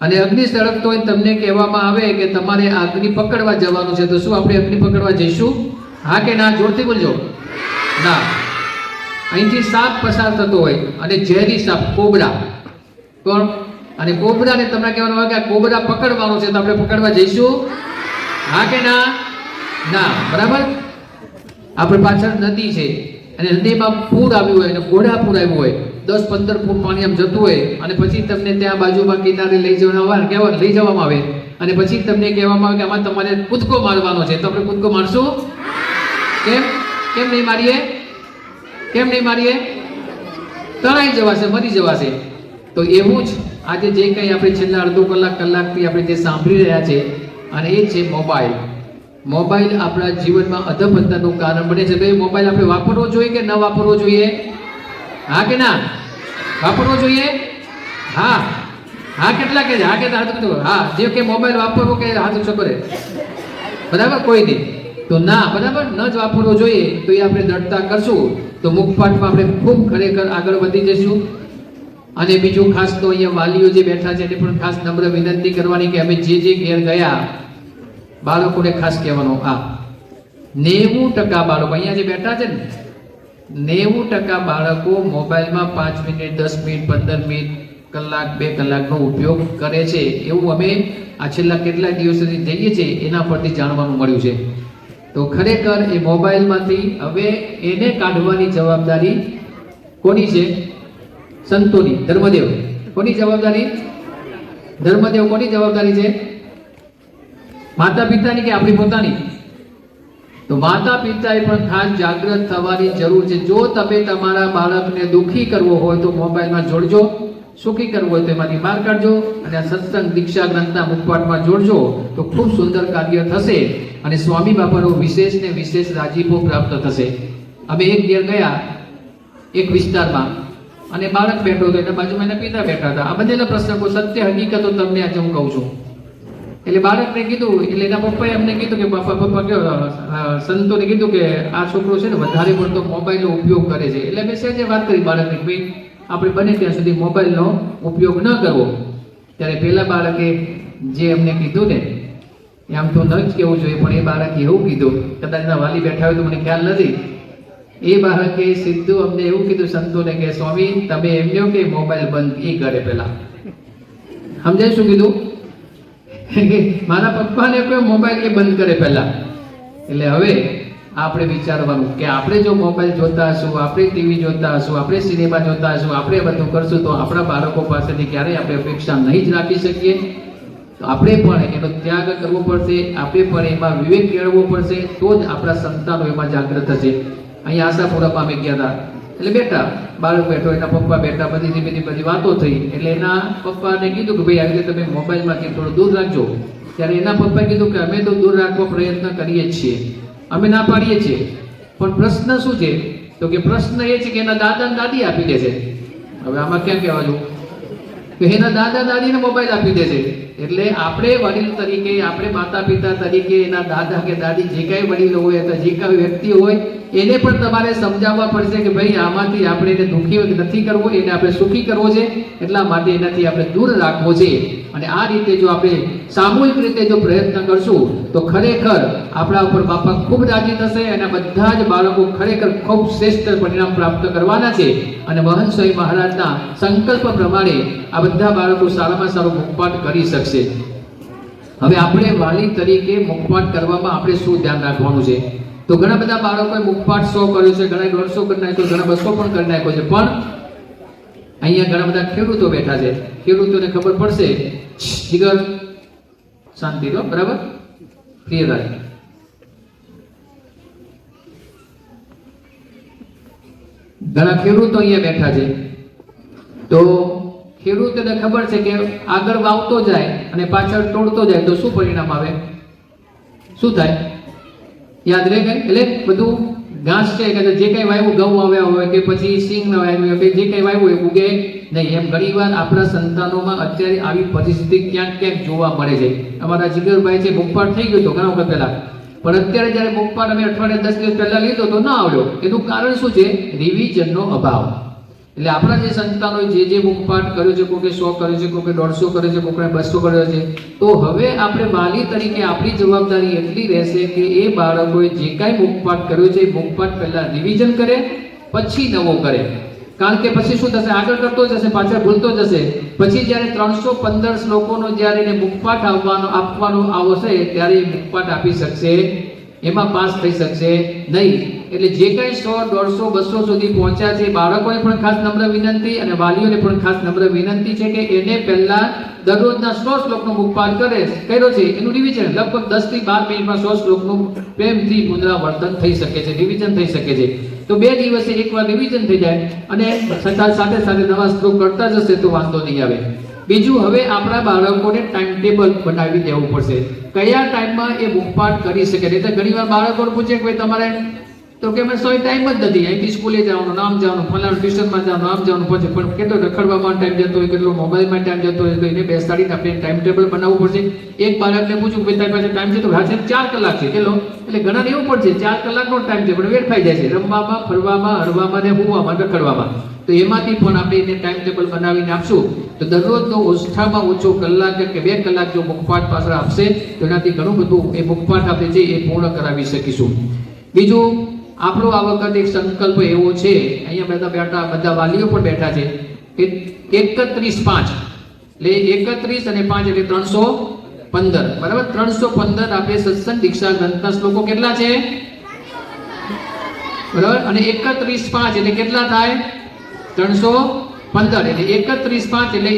અને અગ્નિ સળગતો હોય, તમને કહેવામાં આવે કે તમારે અગ્નિ પકડવા જવાનું છે, તો શું આપણે અગ્નિ પકડવા જઈશું? હા કે ના? જોરથી બોલજો. ના. અહીંથી સાપ પસાર થતો હોય, અને ઝેરી સાપ, કોબરા. કોણ? અને કોબરાને તમને કહેવાનું હોય કે આ કોબરા પકડવાનો છે, તો આપણે પકડવા જઈશું? હા કે ના? ના. બરાબર. આપણે પાછળ નદી છે, અને નદીમાં પૂર આવ્યું હોય, અને ઘોડા પૂર આવ્યું હોય, 10-15 ફૂટ પાણી આમ જતું હોય અને પછી તમને ત્યાં બાજુમાં કિનારે લઈ જવામાં આવે અને પછી તમને કહેવામાં આવે કે આમાં તમારે કૂદકો મારવાનો છે, તો આપણે કૂદકો મારશું? કેમ કેમ નહીં મારીએ? કેમ નહીં મારીએ? તણાઈ જવાશે, મરી જવાશે. તો એવું જ આજે જે કંઈ આપણે છેલ્લા અડધો કલાકથી આપણે જે સાંભળી રહ્યા છે અને એ છે મોબાઈલ. મોબાઈલ આપણા જીવનમાં અધપતનનું કારણ બને છે. તો એ મોબાઈલ આપણે વાપરવો જોઈએ કે ન વાપરવો જોઈએ? હા કે ના? વાપરવો જોઈએ? હા હા કેટલા કે હા કે હા જે કે મોબાઈલ વાપરવો કે હાથ ઊંચો કરે? બરાબર, કોઈ નહીં. તો ના, બરાબર, ન જ વાપરવો જોઈએ. તો એ આપણે દ્રઢતા કરશું તો મુખપાઠમાં આપણે ખૂબ ખરેખર આગળ વધી જઈશું. અને બીજું ખાસ તો અહીંયા વાલીઓ જે બેઠા છે એને પણ ખાસ નમ્ર વિનંતી કરવાની કે અમે જે ઘેર ગયા બાળકોને ખાસ કહેવાનું, આ 90% બાળકો અહીંયા જે બેઠા છે ને 90% બાળકો મોબાઈલમાં 5 મિનિટ 10 મિનિટ 15 મિનિટ કલાક 2 કલાકનો ઉપયોગ કરે છે. એવું અમે આ છેલ્લા કેટલાય દિવસોથી જઈએ છીએ એના પરથી જાણવાનું મળ્યું છે. તો ખરેખર એ મોબાઈલમાંથી હવે એને કાઢવાની જવાબદારી કોની છે? સંતોની. ધર્મદેવ કોની જવાબદારી? ધર્મદેવ કોની જવાબદારી છે? માતા પિતાની કે આપણી પોતાની? તો માતા પિતાએ પણ ખાસ જાગૃત થવાની જરૂર છે. જો તમે તમારા બાળકને દુઃખી કરવો હોય તો મોબાઈલમાં જોડજો, સુખી કરવો હોય તો એમાંથી બહાર કાઢજો અને આ સત્સંગ દીક્ષા ગ્રંથના મુખપાઠમાં જોડજો તો ખૂબ સુંદર કાર્ય થશે અને સ્વામી બાપાનો વિશેષ ને વિશેષ રાજીપો પ્રાપ્ત થશે. અમે એક ઘેર ગયા એક વિસ્તારમાં અને બાળક બેઠો હતો, એના બાજુમાં એના પિતા બેઠા હતા. આ બધેલા પ્રસંગો સત્ય હકીકતો તમને આજે હું કહું છું. એટલે બાળકને કીધું, એટલે એના પપ્પાએ અમને કીધું કે પપ્પા કે સંતોને કીધું કે આ છોકરો છે ને વધારે પડતો મોબાઈલનો ઉપયોગ કરે છે. એટલે મેં સહેજે વાત કરી બાળકની, ભાઈ આપણે બને ત્યાં સુધી મોબાઈલનો ઉપયોગ ન કરવો. ત્યારે પેલા બાળકે જે અમને કીધું ને આમ તો ન જ કહેવું જોઈએ, પણ એ બાળકે એવું કીધું, કદાચ એના વાલી બેઠા હોય તો મને ખ્યાલ નથી. એ બાળકે સીધું અમને એવું કીધું સંતોને કે સ્વામી તમે એમ કહો કે મોબાઈલ બંધ એ કરે પહેલા. સમજાય શું કીધું? મારા પપ્પાને કોઈ મોબાઈલ એ બંધ કરે પહેલા. એટલે હવે આપણે વિચારવાનું કે આપણે જો મોબાઈલ જોતા હશું, આપણે ટીવી જોતા હશું, આપણે સિનેમા જોતા હશું, આપણે બધું કરશું તો આપણા બાળકો પાસેથી ક્યારેય આપણે અપેક્ષા નહીં જ રાખી શકીએ. તો આપણે પણ એનો ત્યાગ કરવો પડશે, આપણે પણ એમાં વિવેક કેળવવો પડશે, તો જ આપણા સંતાનો એમાં જાગૃત થશે. અહીંયા આશાપુરામાં અમે ગયા હતા, એટલે બેઠા બાળક બેઠો, એના પપ્પા બેઠા, બધી વાતો થઈ. એટલે એના પપ્પાને કીધું કે ભાઈ આવી રીતે તમે મોબાઈલમાંથી થોડું દૂર રાખજો. ત્યારે એના પપ્પાએ કીધું કે અમે તો દૂર રાખવા પ્રયત્ન કરીએ જ છીએ, અમે ના પાડીએ છીએ, પણ પ્રશ્ન શું છે? તો કે પ્રશ્ન એ છે કે એના દાદા દાદી આપી દે છે. હવે આમાં ક્યાં કહેવાનું કે એના દાદા દાદીને મોબાઈલ આપી દે છે. એટલે આપણે વડીલ તરીકે, આપણે માતા પિતા તરીકે એના દાદા કે દાદી જે કાંઈ વડીલો હોય અથવા જે કાંઈ વ્યક્તિ હોય એને પણ તમારે સમજાવવા પડશે કે ભાઈ આમાંથી આપણે એને દુઃખી નથી કરવો, એને આપણે સુખી કરવો છે, એટલા માટે એનાથી આપણે દૂર રાખવો છે. અને આ રીતે જો આપણે સામૂહિક રીતે જો પ્રયત્ન કરશું તો ખરેખર આપણા ઉપર બાપા ખૂબ રાજી થશે અને બધા જ બાળકો ખરેખર ખૂબ શ્રેષ્ઠ પરિણામ પ્રાપ્ત કરવાના છે. અને મહંત સ્વામી મહારાજના સંકલ્પ પ્રમાણે આ બધા બાળકો સારામાં સારો મુખપાઠ કરી શકશે. હવે આપણે વાલી તરીકે મુખપાઠ કરવામાં આપણે શું ધ્યાન રાખવાનું છે? તો ઘણા બધા બાળકોએ મુખપાઠ 100 કર્યો છે, ઘણા 150 કરી નાખ્યો, ઘણા 200 પણ કરી નાખ્યો છે. પણ અહીંયા ઘણા બધા ખેડૂતો બેઠા છે, ખેડૂતોને ખબર પડશે. જીગર શાંતિ દો, બરાબર, ફ્રી રાખ. ઘણા ખેડૂતો અહીંયા બેઠા છે. તો ખેડૂતોને ખબર છે કે આગળ વાવતો જાય અને પાછળ તોડતો જાય તો શું પરિણામ આવે? શું થાય? યાદ રહે? એટલે બધું ઘાસ છે કે જે કઈ વાવ્યું, ઘઉં વાવ્યા હોય કે પછી સિંગ ના વાવ્યું હોય કે જે કઈ વાવ્યું એ ઉગે નહીં. એમ ઘણીવાર આપણા સંતાનોમાં અત્યારે આવી પરિસ્થિતિ ક્યાંક ક્યાંક જોવા મળે છે. અમારા જીગરભાઈ છે, મુખપાઠ થઈ ગયો હતો ઘણા વખત પહેલા, પણ અત્યારે જ્યારે મુખપાઠ અમે અઠવાડિયા 10 દિવસ પહેલા લીધો તો ના આવ્યો. એનું કારણ શું છે? રિવિઝનનો અભાવ. એટલે આપણા જે સંતાનો જે મુખપાઠ કર્યો છે, કોઈ 100 કર્યો છે, કોઈ 150 કર્યો છે, કોઈ 200 કર્યો છે, તો હવે આપણે વાલી તરીકે આપણી જવાબદારી એટલી રહેશે કે એ બાળકોએ જે કાંઈ મુખપાઠ કર્યો છે એ મુખપાઠ પહેલા રિવિઝન કરે, પછી નવો કરે. કારણ કે પછી શું થશે? આગળ કરતો જશે, પાછળ ભૂલતો જશે. પછી જ્યારે 315 શ્લોકોનો જ્યારે એને મુખપાઠ આપવાનો આવશે ત્યારે એ મુખપાઠ આપી શકશે એમાં પાસ થઈ શકશે નહીં. એટલે જે કંઈ 100, 150, 200 સુધી પહોંચ્યા છે બાળકોને પણ ખાસ નમ્ર વિનંતી અને વાલીઓને પણ ખાસ નમ્ર વિનંતી છે કે એને પહેલા દરરોજના 100 શ્લોકનો મુખપાઠ કર્યો છે એનું રિવિઝન લગભગ 10 થી 12 મિનિટમાં 100 શ્લોકનું પ્રેમથી પુનરાવર્તન થઈ શકે છે, રિવિઝન થઈ શકે છે. તો 2 દિવસે એકવાર રિવિઝન થઈ જાય અને સાથે સાથે નવા શ્લોક કરતા જશે તો વાંધો નહીં આવે. બીજું, હવે આપણા બાળકોને ટાઈમ ટેબલ બનાવી દેવું પડશે. કયા ટાઈમમાં એ મુખપાઠ કરી શકે. નહીં તો ઘણીવાર બાળકો પૂછે કે ભાઈ તમારે તો કે મેં સોય ટાઈમ જ નથી, અહીંથી સ્કૂલે જવાનું, નામ જવાનું, ફલાણું ટ્યુશનમાં જવાનું, આમ જવાનું, પછી પણ કેટલો રખડવામાં ટાઈમ જતો હોય, કેટલો મોબાઈલમાં ટાઈમ જતો હોય, તો એને બેસાડીને આપણે ટાઈમ ટેબલ બનાવવું પડશે. એક બાળકને પૂછું કે તારી પાસે ટાઈમ છે તો હા છે 4 કલાક છે, કેટલો એટલે ઘણાને એવું પણ છે 4 કલાકનો ટાઈમ છે પણ વેડફાઈ જાય છે રમવામાં, ફરવામાં, હરવામાં ને હુવામાં, રખડવામાં. તો એમાંથી પણ આપણે એને ટાઈમ ટેબલ બનાવીને આપશું તો દરરોજનો ઓછામાં ઓછો કલાક કે 2 કલાક જો મુખપાઠ પાછળ આપશે તો એનાથી ઘણું બધું એ મુખપાઠ આપણે છે એ પૂર્ણ કરાવી શકીશું. બીજું, આપણો આ વખતે એક સંકલ્પ એવો છે, અહીંયા બધા વાલીઓ પણ બેઠા છે કે 31/5 એટલે 31 અને 5 એટલે 315, બરાબર. 315 આપણે સત્સંગ દીક્ષા ગ્રંથના શ્લોકો કેટલા છે, બરાબર. અને 31/5 એટલે કેટલા થાય, 315 એટલે 31/5 એટલે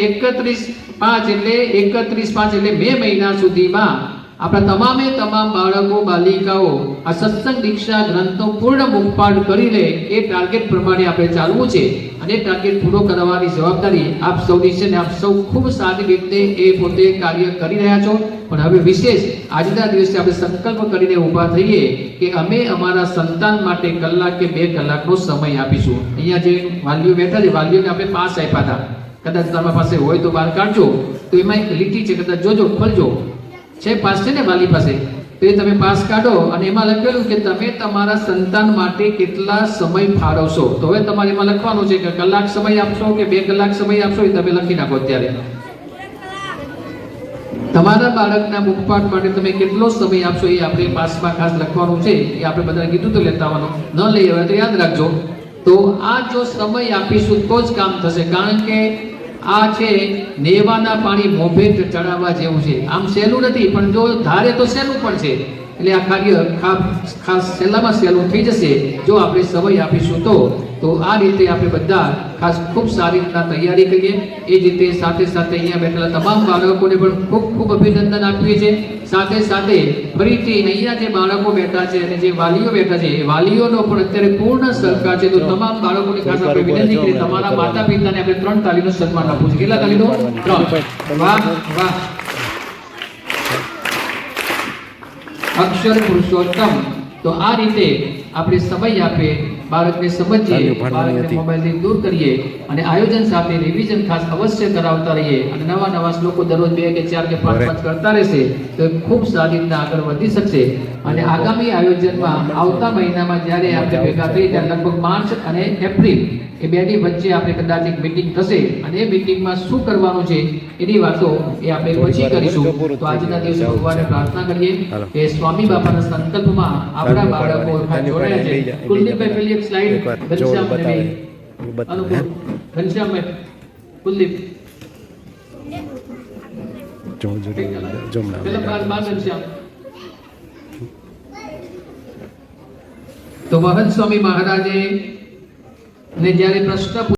31/5 એટલે 2 મહિના સુધીમાં આપણા તમામ બાળકો બાલિકાઓ આ સત્સંગ દીક્ષા ગ્રંથનો પૂર્ણ મુખપાઠ કરી લે એ ટાર્ગેટ પ્રમાણે આપણે ચાલવું છે. અને ટાર્ગેટ પૂરો કરવાની જવાબદારી આપ સૌની છે ને આપ સૌ ખૂબ સારી રીતે એ પોતે કાર્ય કરી રહ્યા છો. પણ હવે વિશેષ આજના દિવસે આપણે સંકલ્પ કરીને ઊભા થઈએ કે અમે અમારા સંતાન માટે કલાક કે 2 કલાકનો સમય આપીશું. અહીંયા જે વાલીઓ બેઠા છે વાલીઓને આપણે પાસ આપ્યા હતા, કદાચ તમારા પાસે હોય તો બહાર કાઢજો. તો એમાં એક લીટી છે, કદાચ જોજો, ખોલજો, છે પાસ છે ને વાલી પાસે, તો એ તમે પાસ કાઢો અને એમાં લખેલું કે તમે તમારા સંતાન માટે કેટલા સમય ફાળવશો. તો હવે તમારે એમાં લખવાનું છે કે કલાક સમય આપશો કે 2 કલાક સમય આપશો, એ તમે લખી નાખો. અત્યારે તમારા બાળકના મુખપાઠ માટે તમે કેટલો સમય આપશો એ આપણે પાસમાં ખાસ લખવાનું છે. એ આપણે બધાને કીધું તો લેતા આવવાનું, ન લઈ આવે તો યાદ રાખજો. તો આ જો સમય આપીશું તો જ કામ થશે. કારણ કે આ છે નેવાના પાણી મોભે ચડાવવા જેવું છે. આમ સહેલું નથી પણ જો ધારે તો સહેલું પણ છે. એટલે આ કાર્ય ખાસ સહેલામાં સહેલું થઈ જશે જો આપણે સમય આપીશું તો આ રીતે આપણે બધા ખાસ ખૂબ સારી રીતના તૈયારી કરીએ. એ જ રીતે સાથે અહીંયા બેઠેલા તમામ બાળકોને પણ ખૂબ અભિનંદન આપીએ છીએ. સાથે ફરીથી અહીંયા જે બાળકો બેઠા છે અને જે વાલીઓ બેઠા છે એ વાલીઓનો પણ અત્યારે પૂર્ણ સહકાર છે. તો તમામ બાળકોને ખાસ આપણે વિનંતી કરીએ તમારા માતા પિતાને આપણે 3 તાળીનું સન્માન આપવું છે. કેટલા તાળીનું? 3. વાહ વાહ. અક્ષર પુરુષોત્તમ. તો આ રીતે આપણે સમય આપીએ, બાળકને સમજીએ, બાળકને મોબાઈલથી દૂર કરીએ અને આયોજન સાથે રિવિઝન ખાસ અવશ્ય કરાવતા રહીએ અને નવા શ્લોકો દરરોજ 2 કે 4 કે 5 કરતા રહેશે તો ખૂબ સારી રીતના આગળ વધી શકશે. અને આગામી આયોજનમાં આવતા મહિનામાં જ્યારે આપણે ભેગા થઈ ત્યારે લગભગ માર્ચ અને એપ્રિલ એ 2 ની વચ્ચે આપણે કદાચ એક મીટિંગ થશે અને એ મીટિંગમાં શું કરવાનું છે એની વાતો એ આપણે પછી કરીશું. તો આજના દિવસે ભગવાનને પ્રાર્થના કરીએ કે સ્વામી બાપાના સંકલ્પમાં આપણા બાળકો જોડાયા છે. કુલદીપભાઈ પેલી એક સ્લાઇડ ઘનશ્યામભાઈ, કુલદીપ તો મહંત સ્વામી મહારાજે ને જ્યારે પ્રશ્ન